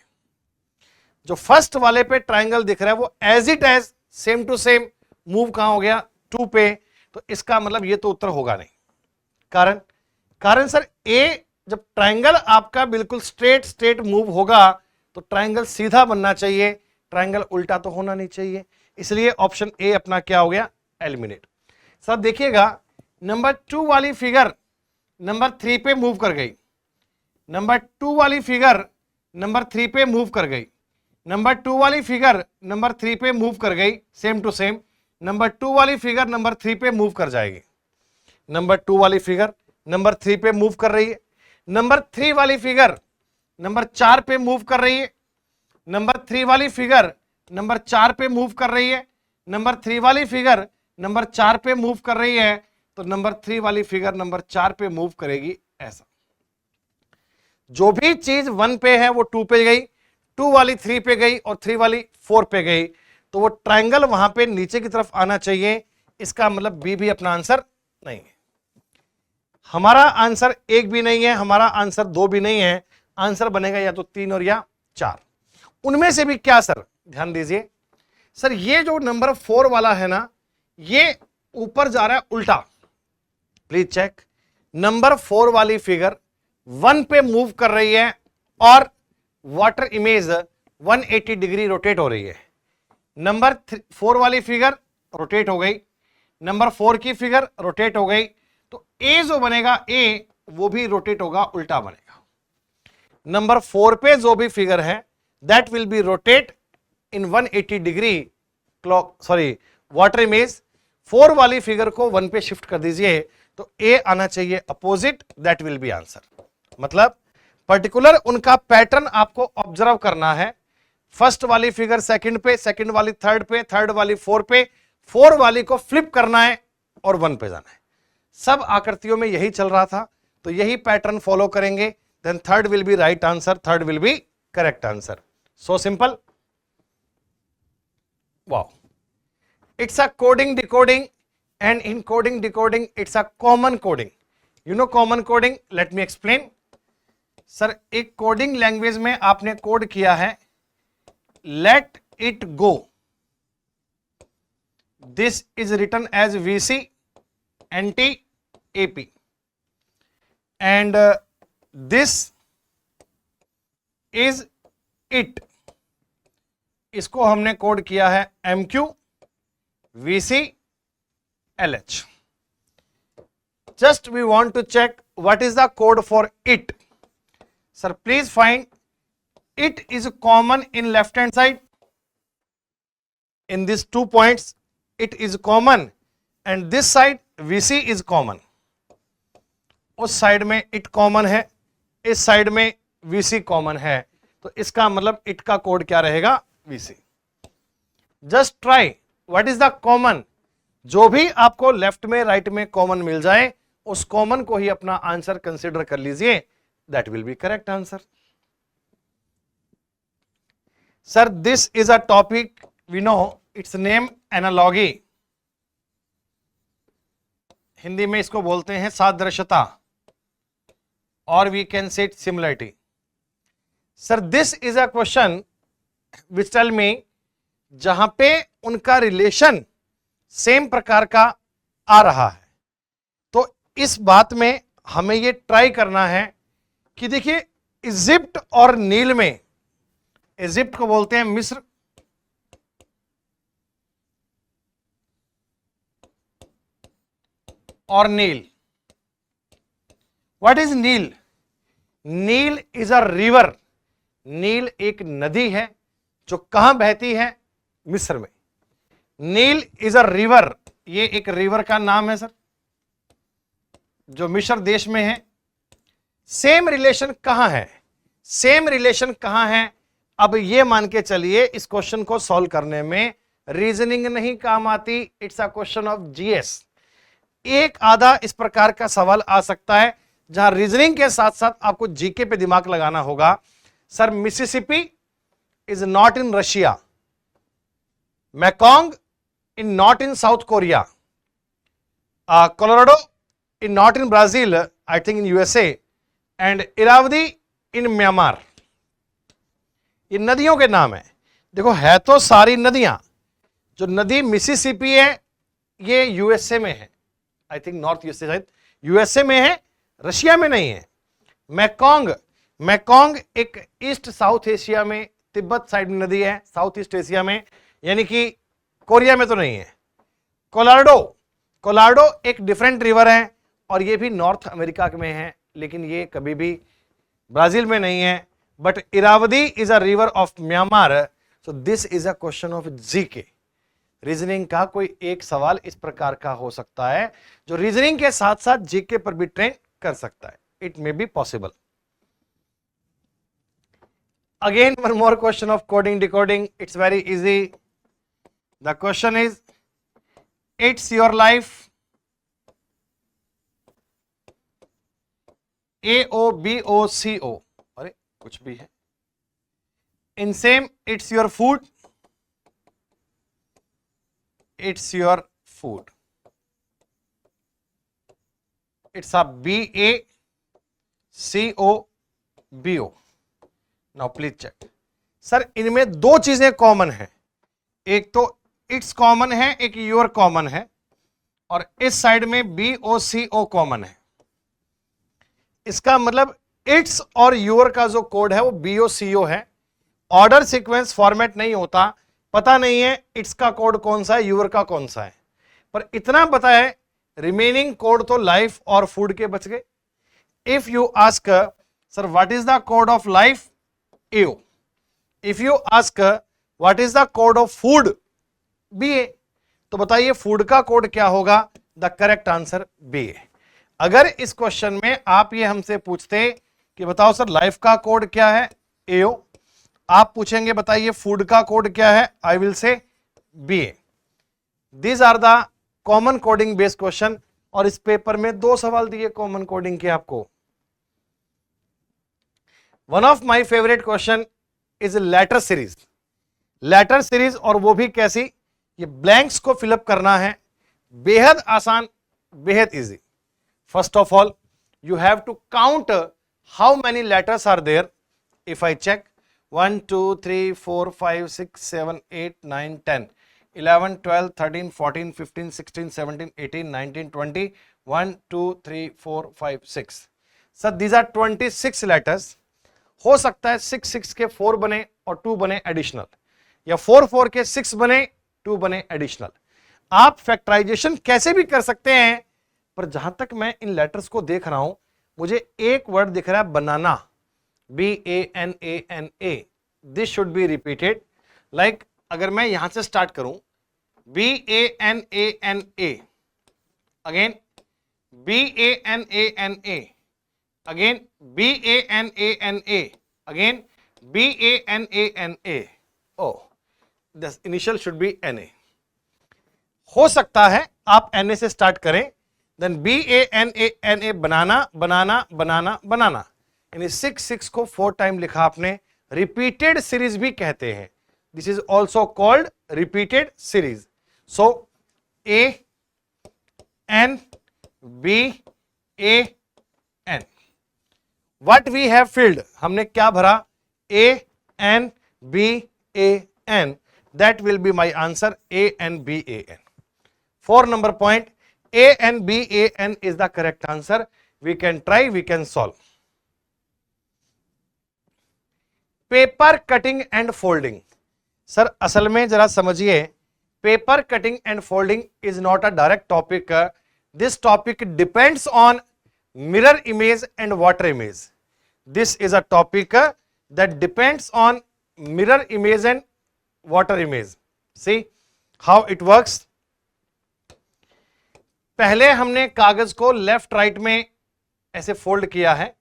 जो फर्स्ट वाले पे ट्रायंगल दिख रहा है वो as it as same to same move कहां हो गया 2 पे, तो इसका मतलब ये तो उत्तर होगा नहीं। कारण सर ए जब ट्रायंगल आपका बिल्कुल स्ट्रेट मूव होगा तो ट्रायंगल सीधा बनना चाहिए, ट्रायंगल उल्टा तो होना नहीं चाहिए, इसलिए ऑप्शन ए अपना क्या हो गया एलिमिनेट। सर देखिएगा नंबर 2 वाली फिगर नंबर 3 पे मूव कर गई, नंबर 2 वाली फिगर नंबर 3 पे मूव कर गई, नंबर 2 वाली फिगर नंबर 3 पे मूव कर गई, सेम टू सेम नंबर 2 वाली फिगर नंबर 3 पे मूव कर जाएगी, नंबर 2 वाली फिगर नंबर 3 पे मूव कर रही है, नंबर 3 वाली फिगर नंबर 4 पे मूव कर रही है, नंबर 3 वाली फिगर नंबर 4 पे मूव कर रही है, नंबर 3 वाली फिगर नंबर 4 पे मूव कर रही है, तो नंबर 3 वाली फिगर नंबर 4 पे मूव करेगी ऐसा। जो भी चीज 1 पे है वो 2 पे गई, 2 वाली 3 पे गई और 3 वाली 4 पे गई, तो वो ट्रायंगल वहां पे नीचे की तरफ आना चाहिए, इसका मतलब बी भी अपना आंसर नहीं है। हमारा आंसर 1 भी नहीं है, हमारा आंसर 2 भी नहीं है, आंसर बनेगा या तो 3 और या 4, उनमें से भी क्या सर, ध्यान दीजिए सर ये जो नंबर 4 वाला है ना ये ऊपर जा रहा है उल्टा, प्लीज चेक, नंबर 4 वाली फिगर 1 पे मूव कर रही है और वाटर इमेज 180 डिग्री रोटेट हो रही है, नंबर 4 वाली फिगर रोटेट हो गई, नंबर 4 की फिगर रोटेट हो गई, तो ए जो बनेगा ए वो भी रोटेट होगा, उल्टा बनेगा। नंबर 4 पे जो भी फिगर है that will B rotate in 180 degree clock, sorry water image, 4 वाली फिगर को 1 पे शिफ्ट कर दीजिए तो ए आना चाहिए opposite, that will B answer. मतलब पर्टिकुलर उनका पैटर्न आपको ऑब्जर्व करना है, फर्स्ट वाली फिगर सेकंड पे, सेकंड वाली थर्ड पे, थर्ड वाली 4 पे, 4 वाली को फ्लिप करना है और 1 पे जाना है। सब आकृतियों में यही चल रहा था, तो यही पैटर्न फॉलो करेंगे, then third will be right answer, third will be correct answer. So simple, wow, it's a coding decoding, and in coding decoding it's a common coding. You know common coding, let me explain. Sir एक कोडिंग लैंग्वेज में आपने कोड किया है let it go, this is written as VC NT AP and this is it, इसको हमने कोड किया है MQ VC LH. Just we want to check what is the code for it. Sir, please find it is common in left hand side. In these 2 points, it is common, and this side VC is common. उस साइड में it common है, इस साइड में VC common है, तो इसका मतलब it का कोड क्या रहेगा VC. Just try. What is the common, जो भी आपको लेफ्ट में राइट में कॉमन मिल जाए उस कॉमन को ही अपना आंसर कंसीडर कर लीजिए, that will be correct answer. Sir this is a topic we know, it's name analogy, Hindi में इसको बोलते हैं सादृश्यता, और we can say it similarity. Sir this is a question which tell me जहां पे उनका रिलेशन सेम प्रकार का आ रहा है, तो इस बात में हमें ये ट्राई करना है कि देखिए इजिप्ट और नील में, इजिप्ट को बोलते हैं मिस्र, और नील, व्हाट इज नील, नील इज अ रिवर, नील एक नदी है जो कहां बहती है मिस्र में, नील इज अ रिवर, ये एक रिवर का नाम है सर जो मिस्र देश में है। सेम रिलेशन कहां है, सेम रिलेशन कहां है, अब ये मान के चलिए इस क्वेश्चन को सॉल्व करने में रीजनिंग नहीं काम आती, it's a question of GS. एक आधा इस प्रकार का सवाल आ सकता है जहां रीजनिंग के साथ साथ आपको जीके पे दिमाग लगाना होगा। Sir Mississippi is not in Russia, Mekong in not in south Korea, Colorado in not in Brazil, I think in USA, and Irrawaddy in Myanmar. ये नदियों के नाम है। देखो है तो सारी नदियां, जो नदी मिसिसिपी है ये यूएसए में है, आई थिंक नॉर्थ यूएसए, शायद यूएसए में है, रशिया में नहीं है। मैकोंग, मैकोंग एक ईस्ट साउथ एशिया में, तिब्बत साइड में नदी है, साउथ ईस्ट एशिया में, यानी कि कोरिया में तो नहीं है। कोलोराडो, कोलोराडो एक डिफरेंट रिवर है और ये भी नॉर्थ अमेरिका में है, लेकिन ये कभी भी ब्राजील में नहीं है। But Irrawaddy is a river of Myanmar. So this is a question of GK. Reasoning का कोई एक सवाल इस प्रकार का हो सकता है जो रीजनिंग के साथ साथ जीके पर भी ट्रेन कर सकता है। It may be possible. Again one more question of coding decoding, it's very easy. The question is, it's your life, AOBOCO, अरे कुछ भी है। In same, it's your food, it's your food, it's a BACOBO। now please check। Sir इनमें दो चीजें कॉमन है, एक तो इट्स कॉमन है, एक योर कॉमन है, और इस साइड में BOCO कॉमन है। इसका मतलब इट्स और योर का जो कोड है वो BOCO है। ऑर्डर सीक्वेंस फॉर्मेट नहीं होता, पता नहीं है इट्स का कोड कौन सा है, यूर का कौन सा है, पर इतना पता है रिमेनिंग कोड तो लाइफ और फूड के बच गए। If you ask sir what is the code of life, AO। If you ask what is the code of food, BA। तो बताइए फूड का कोड क्या होगा? The correct answer BA। अगर इस क्वेश्चन में आप ये हमसे पूछते कि बताओ सर लाइफ का कोड क्या है, AO, आप पूछेंगे बताइए फूड का कोड क्या है, I will say BA। These are the common coding based question. और इस पेपर में दो सवाल दिए कॉमन कोडिंग के आपको। One of my favourite question is letter series. Letter series, और वो भी कैसी, ये ब्लैंक्स को फिलअप करना है, बेहद आसान, बेहद easy. First of all you have to count how many letters are there. If I check 1 2 3 4 5 6 7 8 9 10 11 12 13 14 15 16 17 18 19 20 1 2 3 4 5 6। Sir these are 26 letters. हो सकता है 6 6 के 4 बने और 2 बने एडिशनल, या 4 4 के 6 बने 2 बने एडिशनल। आप फैक्टराइजेशन कैसे भी कर सकते हैं, पर जहां तक मैं इन लेटर्स को देख रहा हूं मुझे एक वर्ड दिख रहा है banana, BANANA। This should be repeated. Like अगर मैं यहां से स्टार्ट करूं BANANA, again BANANA, again BANANA, again BANANA। Oh this initial should be NA। हो सकता है आप NA से स्टार्ट करें, देन BANANA, बनाना बनाना बनाना बनाना, यानी 6 6 को 4 टाइम लिखा आपने। रिपीटेड सीरीज भी कहते हैं, this is also called repeated series. So ANBAN, what we have filled, हमने क्या भरा, ANBAN, that will be my answer, ANBAN। 4 number point, ANBAN is the correct answer. We can try, we can solve. Paper cutting and folding. Sir असल में जरा समझिए, paper cutting and folding is not a direct topic. This topic depends on mirror image and water image. This is a topic that depends on mirror image and water image. See how it works. पहले हमने कागज को लेफ्ट राइट में ऐसे फोल्ड किया है,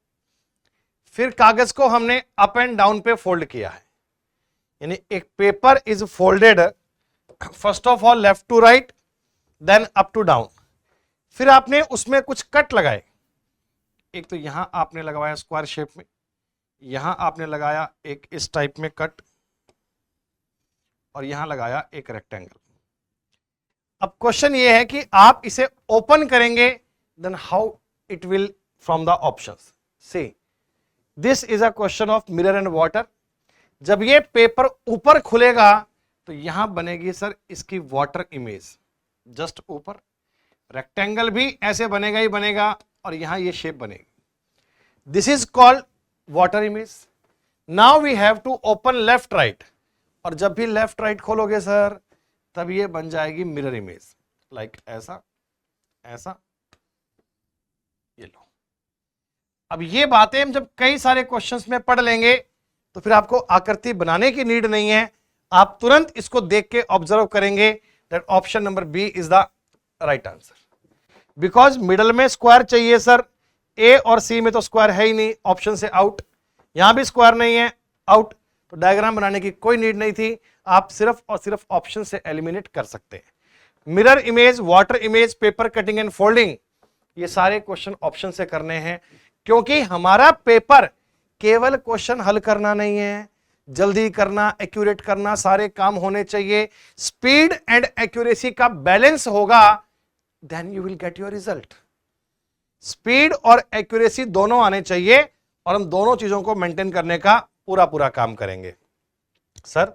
फिर कागज को हमने अप एंड डाउन पे फोल्ड किया है, यानी एक paper is folded first of all left to right, then up to down. फिर आपने उसमें कुछ कट लगाए, एक तो यहां आपने लगवाया स्क्वायर शेप में, यहां आपने लगाया एक इस टाइप में कट और यहां लगाया एक रेक्टेंगल। अब क्वेश्चन ये है कि आप इसे ओपन करेंगे, then how it will from the options. See this is a question of mirror and water. जब ये पेपर ऊपर खुलेगा तो यहां बनेगी सर इसकी वाटर इमेज, जस्ट ऊपर। रेक्टेंगल भी ऐसे बनेगा ही बनेगा और यहां ये शेप बनेगी। This is called water image. Now we have to open left right, और जब भी लेफ्ट राइट खोलोगे सर तब ये बन जाएगी मिरर इमेज, लाइक ऐसा ऐसा, ये लो। अब ये बातें हम जब कई सारे क्वेश्चंस में पढ़ लेंगे तो फिर आपको आकृति बनाने की नीड नहीं है, आप तुरंत इसको देख के ऑब्जर्व करेंगे that option number B is the right answer. Because middle में स्क्वायर चाहिए सर, ए और सी में तो स्क्वायर है ही नहीं, ऑप्शन से आउट। यहां भी स्क्वायर नहीं है, आउट। तो डायग्राम बनाने की कोई नीड नहीं थी, आप सिर्फ और सिर्फ ऑप्शन से एलिमिनेट कर सकते हैं। Mirror image, water image, paper cutting and folding, ये सारे क्वेश्चन ऑप्शन से करने हैं, क्योंकि हमारा पेपर केवल क्वेश्चन हल करना नहीं है, जल्दी करना, एक्यूरेट करना, सारे काम होने चाहिए। स्पीड एंड एक्यूरेसी का बैलेंस होगा, then you will get your result. Speed और एक्यूरेसी दोनों आने चाहिए और हम दोनों चीजों को मेंटेन करने का पूरा पूरा काम करेंगे। Sir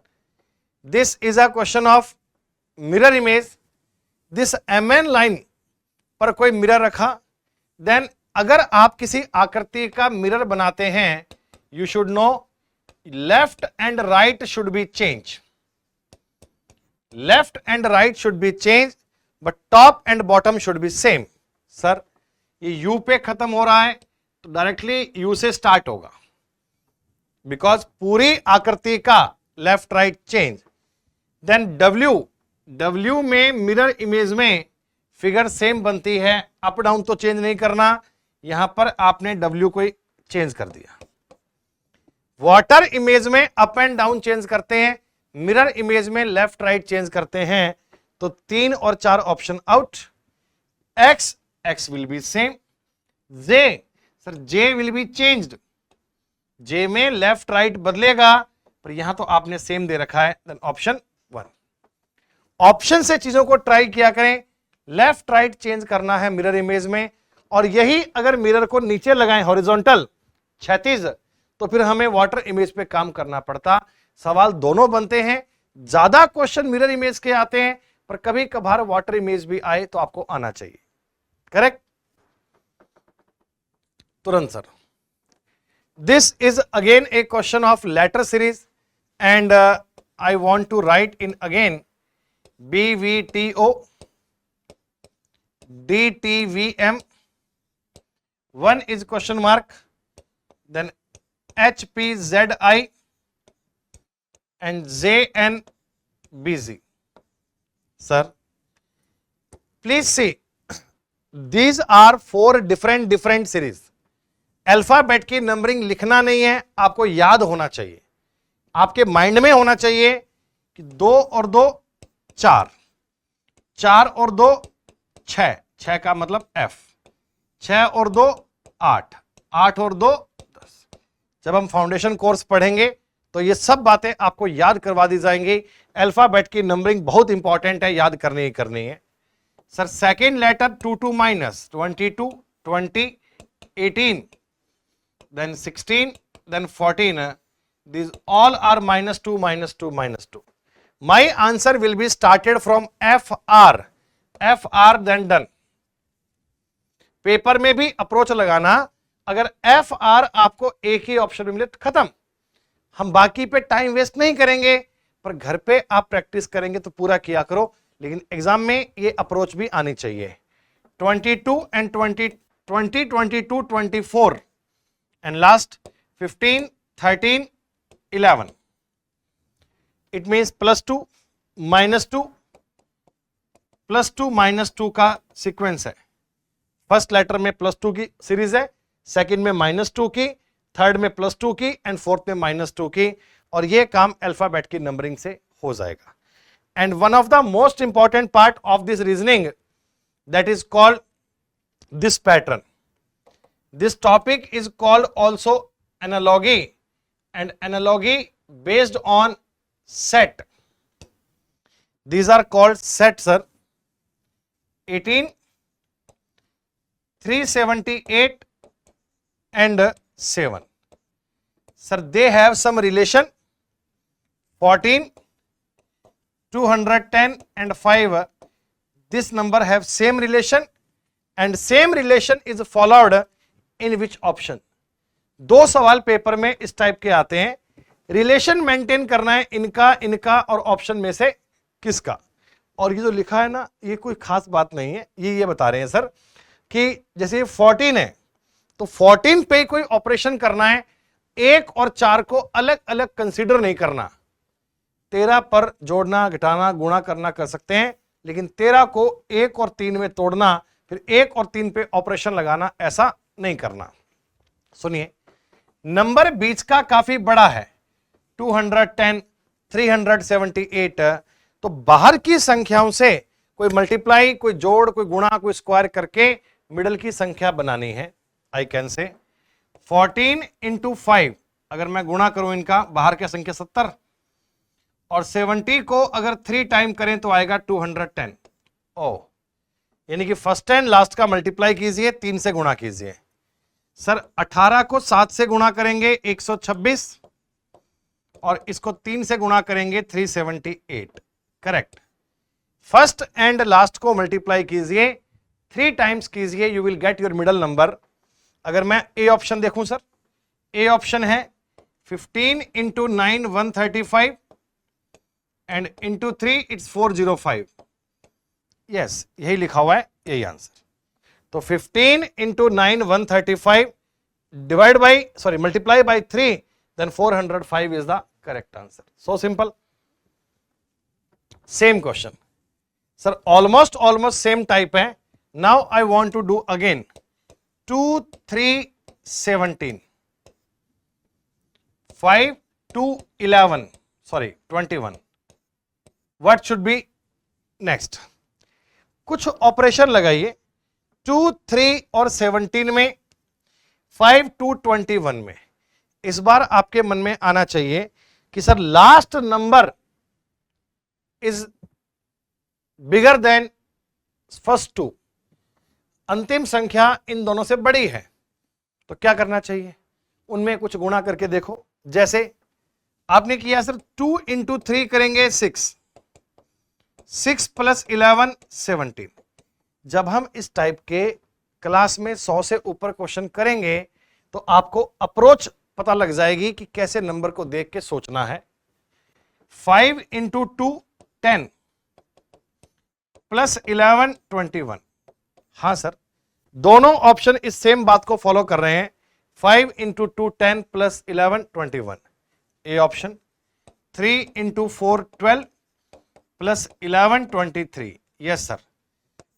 this is a question of mirror image. This MN line पर कोई मिरर रखा, देन अगर आप किसी आकृति का मिरर बनाते हैं, you should know left and right should be change, left and right should be change, but top and bottom should be same. Sir ये यू पे खत्म हो रहा है तो डायरेक्टली यू से स्टार्ट होगा, बिकॉज पूरी आकृति का left right change. Then W में मिरर इमेज में फिगर सेम बनती है, अप डाउन तो चेंज नहीं करना, यहां पर आपने डब्ल्यू को चेंज कर दिया। वाटर इमेज में अप एंड डाउन चेंज करते हैं, मिरर इमेज में लेफ्ट राइट चेंज करते हैं, तो 3 और 4 option out. X will be same. J will be changed, J में लेफ्ट राइट बदलेगा, पर यहां तो आपने सेम दे रखा है, देन ऑप्शन 1। ऑप्शन से चीजों को ट्राई किया करें, लेफ्ट राइट चेंज करना है मिरर इमेज में, और यही अगर मिरर को नीचे लगाएं हॉरिजॉन्टल, क्षैतिज, तो फिर हमें वाटर इमेज पे काम करना पड़ता। सवाल दोनों बनते हैं, ज्यादा क्वेश्चन मिरर इमेज के आते हैं, पर कभी कभार वाटर इमेज भी आए तो आपको आना चाहिए। करेक्ट? तुरंत sir. This is again a question of letter series and I want to write in again BVTO, DTVM, 1 is question mark, then HPZI and JNBZ. Sir, please see, these are 4 different series. Alphabet की नंबरिंग लिखना नहीं है, आपको याद होना चाहिए, आपके माइंड में होना चाहिए कि 2 और 2 4, 4 और 2 6, 6 का मतलब F, 6 और 2 8, 8 और 2 10। जब हम फाउंडेशन कोर्स पढ़ेंगे तो ये सब बातें आपको याद करवा दी जाएंगी। अल्फाबेट की नंबरिंग बहुत इंपॉर्टेंट है, याद करनी ही करनी है। Sir second letter 2 minus 22, 20, 18, then 16, then 14, these all are -2, -2, -2. My answer will be started from FR, then done. Paper में भी अप्रोच लगाना, अगर FR आपको एक ही ऑप्शन में मिले तो खत्म। हम बाकी पे टाइम वेस्ट नहीं करेंगे, पर घर पे आप प्रैक्टिस करेंगे तो पूरा किया करो, लेकिन एग्जाम में ये अप्रोच भी आनी चाहिए। 22 and 20, 22, 24 and last 15, 13, 11. It means +2, -2, +2, -2 का सीक्वेंस है। फर्स्ट लेटर में +2 की सीरीज है, सेकंड में -2 की, थर्ड में +2 की एंड फोर्थ में -2 की, और ये काम अल्फाबेट की नंबरिंग से हो जाएगा। And one of the most important part of this reasoning, that is called this pattern. This topic is called also analogy and analogy based on set. These are called set, sir. 18, 378 and 7. Sir, they have some relation. 14, 210 and 5. This number have same relation, and same relation is followed in which option? दो सवाल पेपर में इस टाइप के आते हैं, रिलेशन मेंटेन करना है इनका इनका और ऑप्शन में से किसका। और ये जो लिखा है ना, ये कोई खास बात नहीं है, ये बता रहे हैं सर कि जैसे 14 है तो 14 पे कोई ऑपरेशन करना है, 1 और 4 को अलग अलग कंसीडर नहीं करना। 13 पर जोड़ना, घटाना, गुणा करना कर सकते हैं, लेकिन 13 को 1 और 3 में तोड़ना, फिर 1 और 3 पे ऑपरेशन लगाना, ऐसा नहीं करना। सुनिए, नंबर बीच का काफी बड़ा है, 210, 378, तो बाहर की संख्याओं से कोई मल्टीप्लाई, कोई जोड़, कोई गुणा, कोई स्क्वायर करके मिडल की संख्या बनानी है। आई कैन से 14 इंटू 5, अगर मैं गुणा करूं इनका, बाहर की संख्या 70, और 70 को अगर 3 टाइम करें तो आएगा 210। ओ, यानी कि फर्स्ट एंड लास्ट का मल्टीप्लाई कीजिए, 3 से गुणा कीजिए। सर 18 को 7 से गुणा करेंगे 126, और इसको 3 से गुणा करेंगे 378। करेक्ट। फर्स्ट एंड लास्ट को मल्टीप्लाई कीजिए, 3 टाइम्स कीजिए, you will get your middle number. अगर मैं ए ऑप्शन देखूं सर, ए ऑप्शन है 15 into 9 135 and into 3 it's 405। Yes, यही लिखा हुआ है, यही आंसर। तो 15 into 9 135 divide by multiply by 3, then 405 is the correct answer. So simple. Same question sir, almost same type है। Now I want to do again 2 3 17, 5 2 11, 21। What should be next? कुछ ऑपरेशन लगाइए 2 3 और 17 में, 5 2 21 में। इस बार आपके मन में आना चाहिए कि sir last number is bigger than first 2, अंतिम संख्या इन दोनों से बड़ी है, तो क्या करना चाहिए? उनमें कुछ गुणा करके देखो। जैसे आपने किया सर 2 इंटू 3 करेंगे 6, 6 प्लस 11 17। जब हम इस टाइप के क्लास में 100 से ऊपर क्वेश्चन करेंगे तो आपको अप्रोच पता लग जाएगी कि कैसे नंबर को देख के सोचना है। 5 इंटू 2 10 प्लस 11 21। हाँ सर, दोनों ऑप्शन इस सेम बात को फॉलो कर रहे हैं। 5 into 2 10 plus 11 21, A option. 3 into 4 12 plus 11 23, yes sir.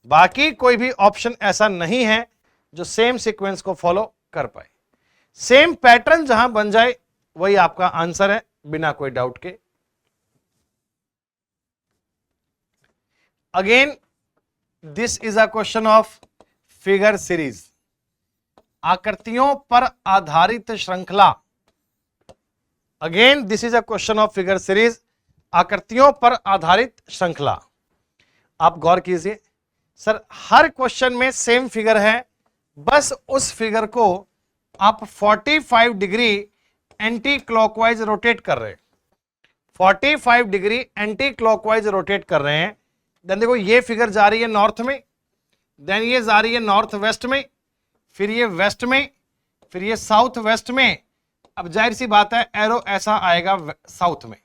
बाकी कोई भी ऑप्शन ऐसा नहीं है जो सेम सीक्वेंस को फॉलो कर पाए। सेम पैटर्न जहां बन जाए वही आपका आंसर है, बिना कोई डाउट के। Again this is a question of figure series, आकृतियों पर आधारित श्रृंखला। Again this is a question of figure series, आकृतियों पर आधारित श्रृंखला। आप गौर कीजिए सर, हर क्वेश्चन में सेम फिगर है, बस उस फिगर को आप 45 डिग्री एंटी क्लॉकवाइज रोटेट कर रहे हैं। 45 डिग्री एंटी क्लॉकवाइज रोटेट कर रहे हैं। देन देखो, ये फिगर जा रही है नॉर्थ में, देन ये जा रही है नॉर्थ वेस्ट में, फिर ये वेस्ट में, फिर ये साउथ वेस्ट में। अब जाहिर सी बात है, एरो ऐसा आएगा साउथ में,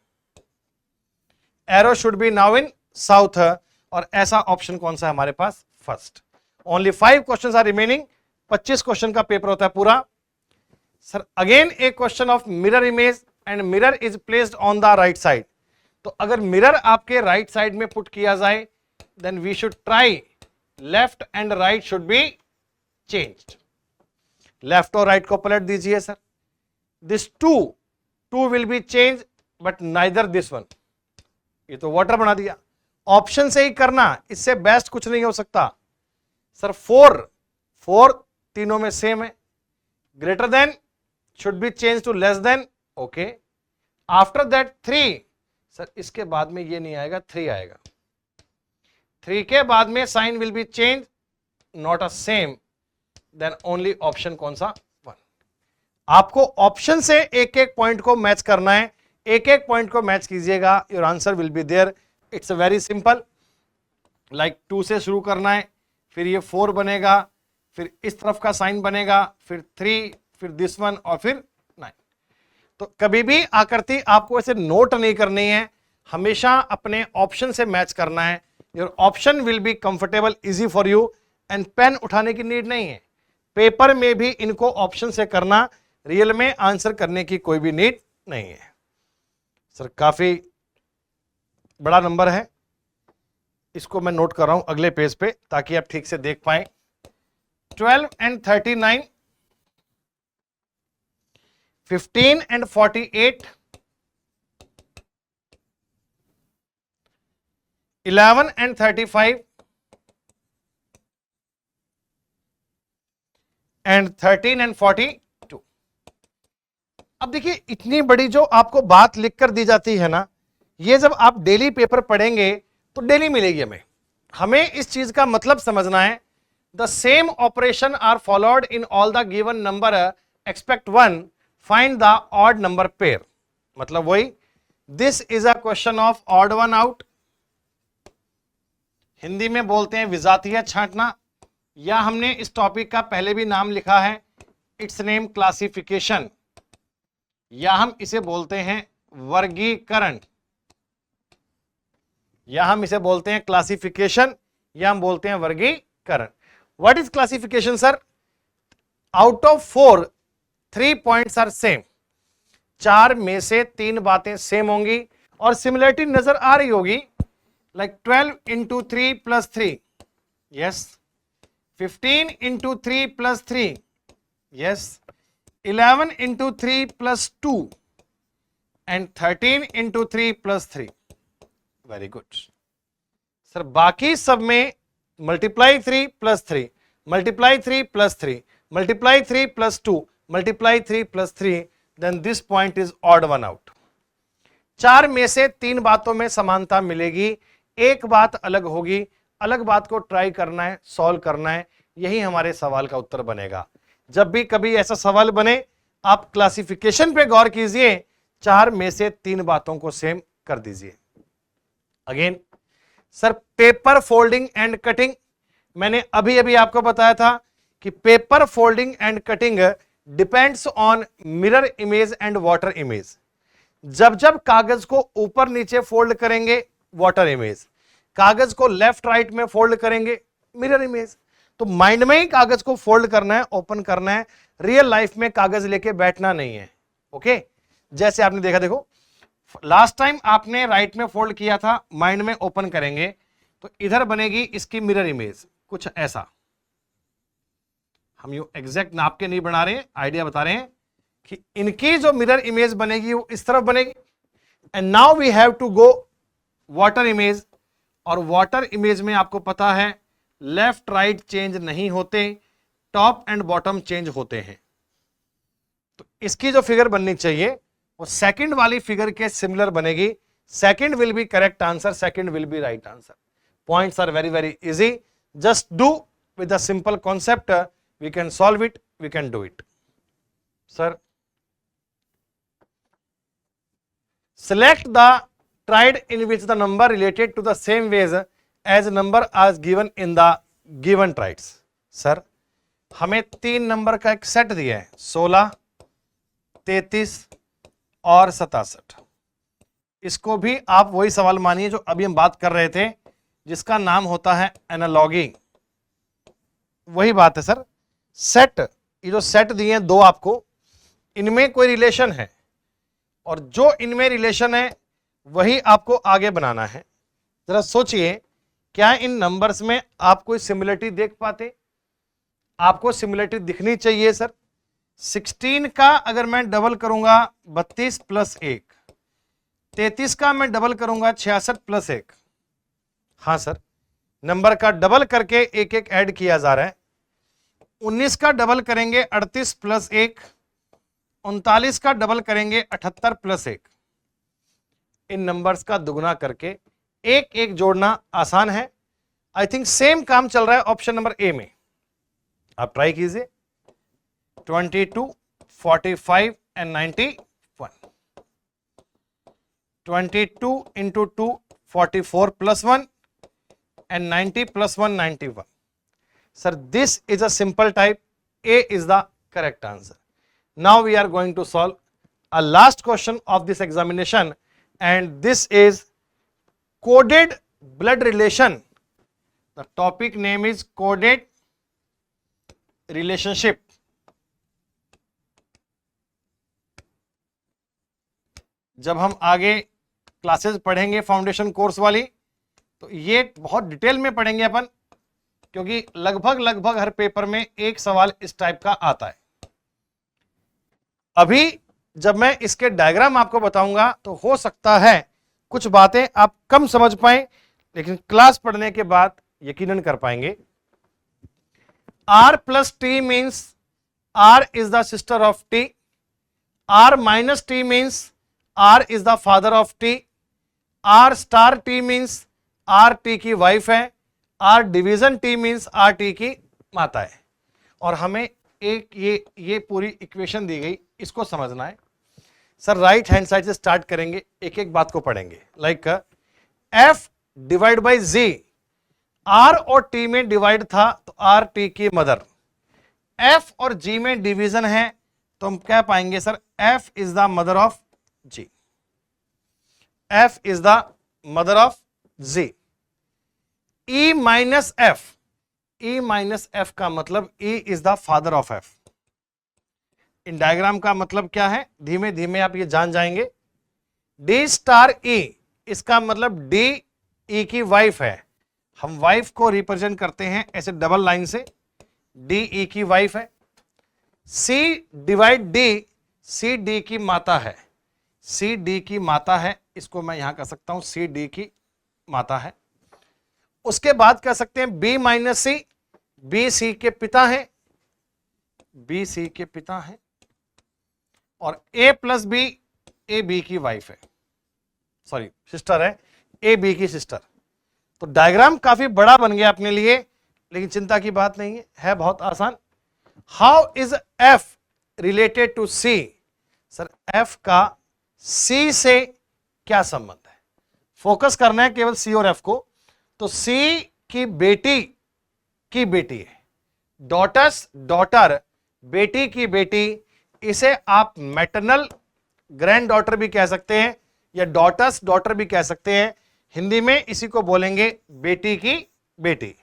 arrow should be now in south. और ऐसा ऑप्शन कौन सा है हमारे पास? First. Only 5 question are remaining, 25 question का पेपर होता है पूरा। Sir again a question of mirror image, and mirror is placed on the right side. तो अगर मिरर आपके राइट साइड में पुट किया जाए, then we should try left and right should be changed. Left और राइट को पलट दीजिए sir. This 2 will be change, but neither this one. ये तो वाटर बना दिया। ऑप्शन से ही करना, इससे बेस्ट कुछ नहीं हो सकता। सर 4 तीनों में सेम है। Greater than should be change to less than, okay, after that 3, sir इसके बाद में ये नहीं आएगा, 3 आएगा। 3 के बाद में sign will be change, not a same, then only option कौन सा, 1। आपको ऑप्शन से एक एक पॉइंट को मैच करना है, एक एक पॉइंट को मैच कीजिएगा, your answer will be there. It's very simple, like 2 से शुरू करना है, फिर ये 4 बनेगा, फिर इस तरफ का साइन बनेगा, फिर 3, फिर दिस वन और फिर 9। तो कभी भी आकृति आपको ऐसे नोट नहीं करनी है, हमेशा अपने ऑप्शन से मैच करना है। Your option will be comfortable, easy for you, and pen उठाने की नीड नहीं है। पेपर में भी इनको ऑप्शन से करना, रियल में आंसर करने की कोई भी नीड नहीं है। सर काफी बड़ा नंबर है, इसको मैं नोट कर रहा हूं अगले पेज पे ताकि आप ठीक से देख पाए। 12 and 39, 15 and 48, 11 and 35, and 13 and 42। अब देखिए, इतनी बड़ी जो आपको बात लिख कर दी जाती है ना, ये जब आप डेली पेपर पढ़ेंगे तो डेली मिलेगी हमें इस चीज का मतलब समझना है। The same operation are followed in all the given number expect 1, find the odd number pair. मतलब वही, this is a question of odd one out, Hindi में बोलते हैं विजातीय छांटना, या हमने इस टॉपिक का पहले भी नाम लिखा है, इट्स नेम क्लासिफिकेशन, या हम इसे बोलते हैं वर्गीकरण, या हम इसे बोलते हैं क्लासिफिकेशन, या हम बोलते हैं वर्गीकरण। What is classification sir? Out of 4, 3 points are same. 4 में से 3 बातें सेम होंगी और सिमिलरिटी नजर आ रही होगी, like 12 into 3 plus 3, yes. 15 into 3 plus 3, yes. 11 into 3 plus 2 and 13 into 3 plus 3। Very good sir. बाकी सब में multiply 3 plus 3, multiply 3 plus 3, multiply 3 plus 2, multiply 3 plus 3, then this point is odd one out. 4 में से 3 बातों में समानता मिलेगी, एक बात अलग होगी, अलग बात को ट्राई करना है, सॉल्व करना है, यही हमारे सवाल का उत्तर बनेगा। जब भी कभी ऐसा सवाल बने, आप क्लासिफिकेशन पे गौर कीजिए, 4 में से 3 बातों को सेम कर दीजिए। Again sir, paper folding and cutting, मैंने अभी अभी आपको बताया था कि paper folding and cutting depends on mirror image and water image. जब जब कागज को ऊपर नीचे फोल्ड करेंगे वाटर इमेज, कागज को लेफ्ट राइट में फोल्ड करेंगे मिरर इमेज। तो माइंड में ही कागज को फोल्ड करना है, ओपन करना है, रियल लाइफ में कागज लेके बैठना नहीं है। ओके, जैसे आपने देखा, देखो लास्ट टाइम आपने राइट में फोल्ड किया था, माइंड में ओपन करेंगे तो इधर बनेगी इसकी मिरर इमेज, कुछ ऐसा। हम यू एग्जैक्ट नाप के नहीं बना रहे हैं, आइडिया बता रहे हैं कि इनकी जो मिरर इमेज बनेगी वो इस तरफ बनेगी। And now we have to go water image, और वाटर इमेज में आपको पता है लेफ्ट राइट चेंज नहीं होते, टॉप एंड बॉटम चेंज होते हैं। तो इसकी जो फिगर बननी चाहिए वो सेकंड वाली फिगर के सिमिलर बनेगी। Second will be correct answer, second will be right answer. Points are very very easy, just do with a simple concept, we can solve it, we can do it. Sir, select the triad in which the number related to the same ways as number as given in the given triads। Sir, हमें 3 नंबर का एक सेट दिया है, 16, 33 और 67। इसको भी आप वही सवाल मानिए जो अभी हम बात कर रहे थे, जिसका नाम होता है एनालॉगी। वही बात है सर। सेट, ये जो सेट दिए हैं 2 आपको, इनमें कोई रिलेशन है, और जो इनमें रिलेशन है वही आपको आगे बनाना है। जरा सोचिए, क्या इन नंबर्स में आप कोई सिमिलरिटी देख पाते? आपको सिमिलरिटी दिखनी चाहिए सर। 16 का अगर मैं डबल करूंगा 32 प्लस 1, 33 का मैं डबल करूंगा 66 प्लस 1। हाँ सर, नंबर का डबल करके एक एक ऐड किया जा रहा है। 19 का डबल करेंगे 38 प्लस 1, 39 का डबल करेंगे 78 प्लस 1। इन नंबर्स का दुगना करके एक एक जोड़ना आसान है। आई थिंक सेम काम चल रहा है ऑप्शन नंबर ए में, आप ट्राई कीजिए। 22, 45 and 91। 22 into 2 44 plus 1 and 90 plus 1 91. Sir, this is a simple type. A is the correct answer. Now we are going to solve a last question of this examination, and this is coded blood relation. The topic name is coded relationship. जब हम आगे क्लासेस पढ़ेंगे फाउंडेशन कोर्स वाली, तो ये बहुत डिटेल में पढ़ेंगे अपन, क्योंकि लगभग हर पेपर में एक सवाल इस टाइप का आता है। अभी जब मैं इसके डायग्राम आपको बताऊंगा तो हो सकता है कुछ बातें आप कम समझ पाएं, लेकिन क्लास पढ़ने के बाद यकीनन कर पाएंगे। R plus T means R is the sister of T, R minus T means R is the father of T, R star T means R T की वाइफ है, R division T means R T की माता है। और हमें एक ये पूरी इक्वेशन दी गई, इसको समझना है। सर राइट हैंड साइड से स्टार्ट करेंगे, एक एक बात को पढ़ेंगे। Like F divide by G, R और टी में डिवाइड था तो आर टी की मदर, एफ और जी में डिवीजन है तो हम क्या पाएंगे sir, F is the mother of G, F is the mother of G. E minus F, E minus F का मतलब E is the father of F. In diagram का मतलब क्या है, धीमे धीमे आप ये जान जाएंगे। D स्टार E, इसका मतलब D E की वाइफ है, हम वाइफ को रिप्रेजेंट करते हैं ऐसे डबल लाइन से, D E की वाइफ है। C divide D, C D की माता है, C D की माता है, इसको मैं यहां कह सकता हूं C D की माता है। उसके बाद कह सकते हैं B माइनस सी, बी सी के पिता हैं, बी सी के पिता हैं। और A plus B, A B की वाइफ है, सॉरी सिस्टर है, ए बी की सिस्टर। तो डायग्राम काफी बड़ा बन गया अपने लिए, लेकिन चिंता की बात नहीं है बहुत आसान। How is F related to C? Sir F का C से क्या संबंध है, फोकस करना है केवल C और F को। तो C की बेटी है, डॉटर्स डॉटर, बेटी की बेटी, इसे आप मैटरनल ग्रैंड डॉटर भी कह सकते हैं या डॉटर्स डॉटर भी कह सकते हैं। हिंदी में इसी को बोलेंगे बेटी की बेटी।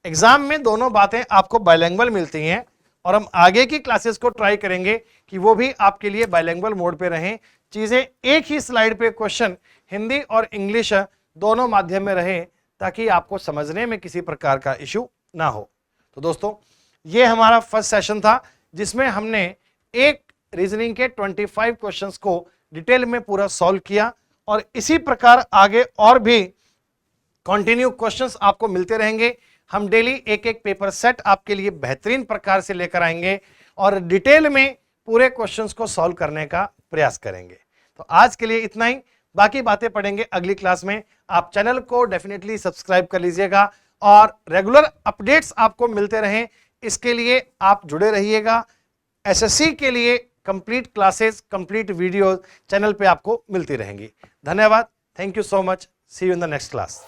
एग्जाम में दोनों बातें आपको बाइलिंगुअल मिलती हैं, और हम आगे की क्लासेस को ट्राई करेंगे कि वो भी आपके लिए बाइलिंगुअल मोड पे रहें, चीजें एक ही स्लाइड पे क्वेश्चन हिंदी और इंग्लिश दोनों माध्यम में रहें, ताकि आपको समझने में किसी प्रकार का इशू ना हो। तो दोस्तों ये हमारा फर्स्ट सेशन था, जिसमें हमने एक रीजनिंग के 25 क्वेश्चंस को डिटेल में पूरा सॉल्व किया, और इसी प्रकार आगे और भी कंटिन्यू क्वेश्चंस आपको मिलते रहेंगे। हम डेली एक एक पेपर सेट आपके लिए बेहतरीन प्रकार से लेकर आएंगे और डिटेल में पूरे क्वेश्चंस को सॉल्व करने का प्रयास करेंगे। तो आज के लिए इतना ही, बाकी बातें पढ़ेंगे अगली क्लास में। आप चैनल को डेफिनेटली सब्सक्राइब कर लीजिएगा और रेगुलर अपडेट्स आपको मिलते रहें, इसके लिए आप जुड़े रहिएगा। एसएससी के लिए complete classes, complete videos channel पे आपको मिलती रहेंगी। धन्यवाद, thank you so much, see you in the next class.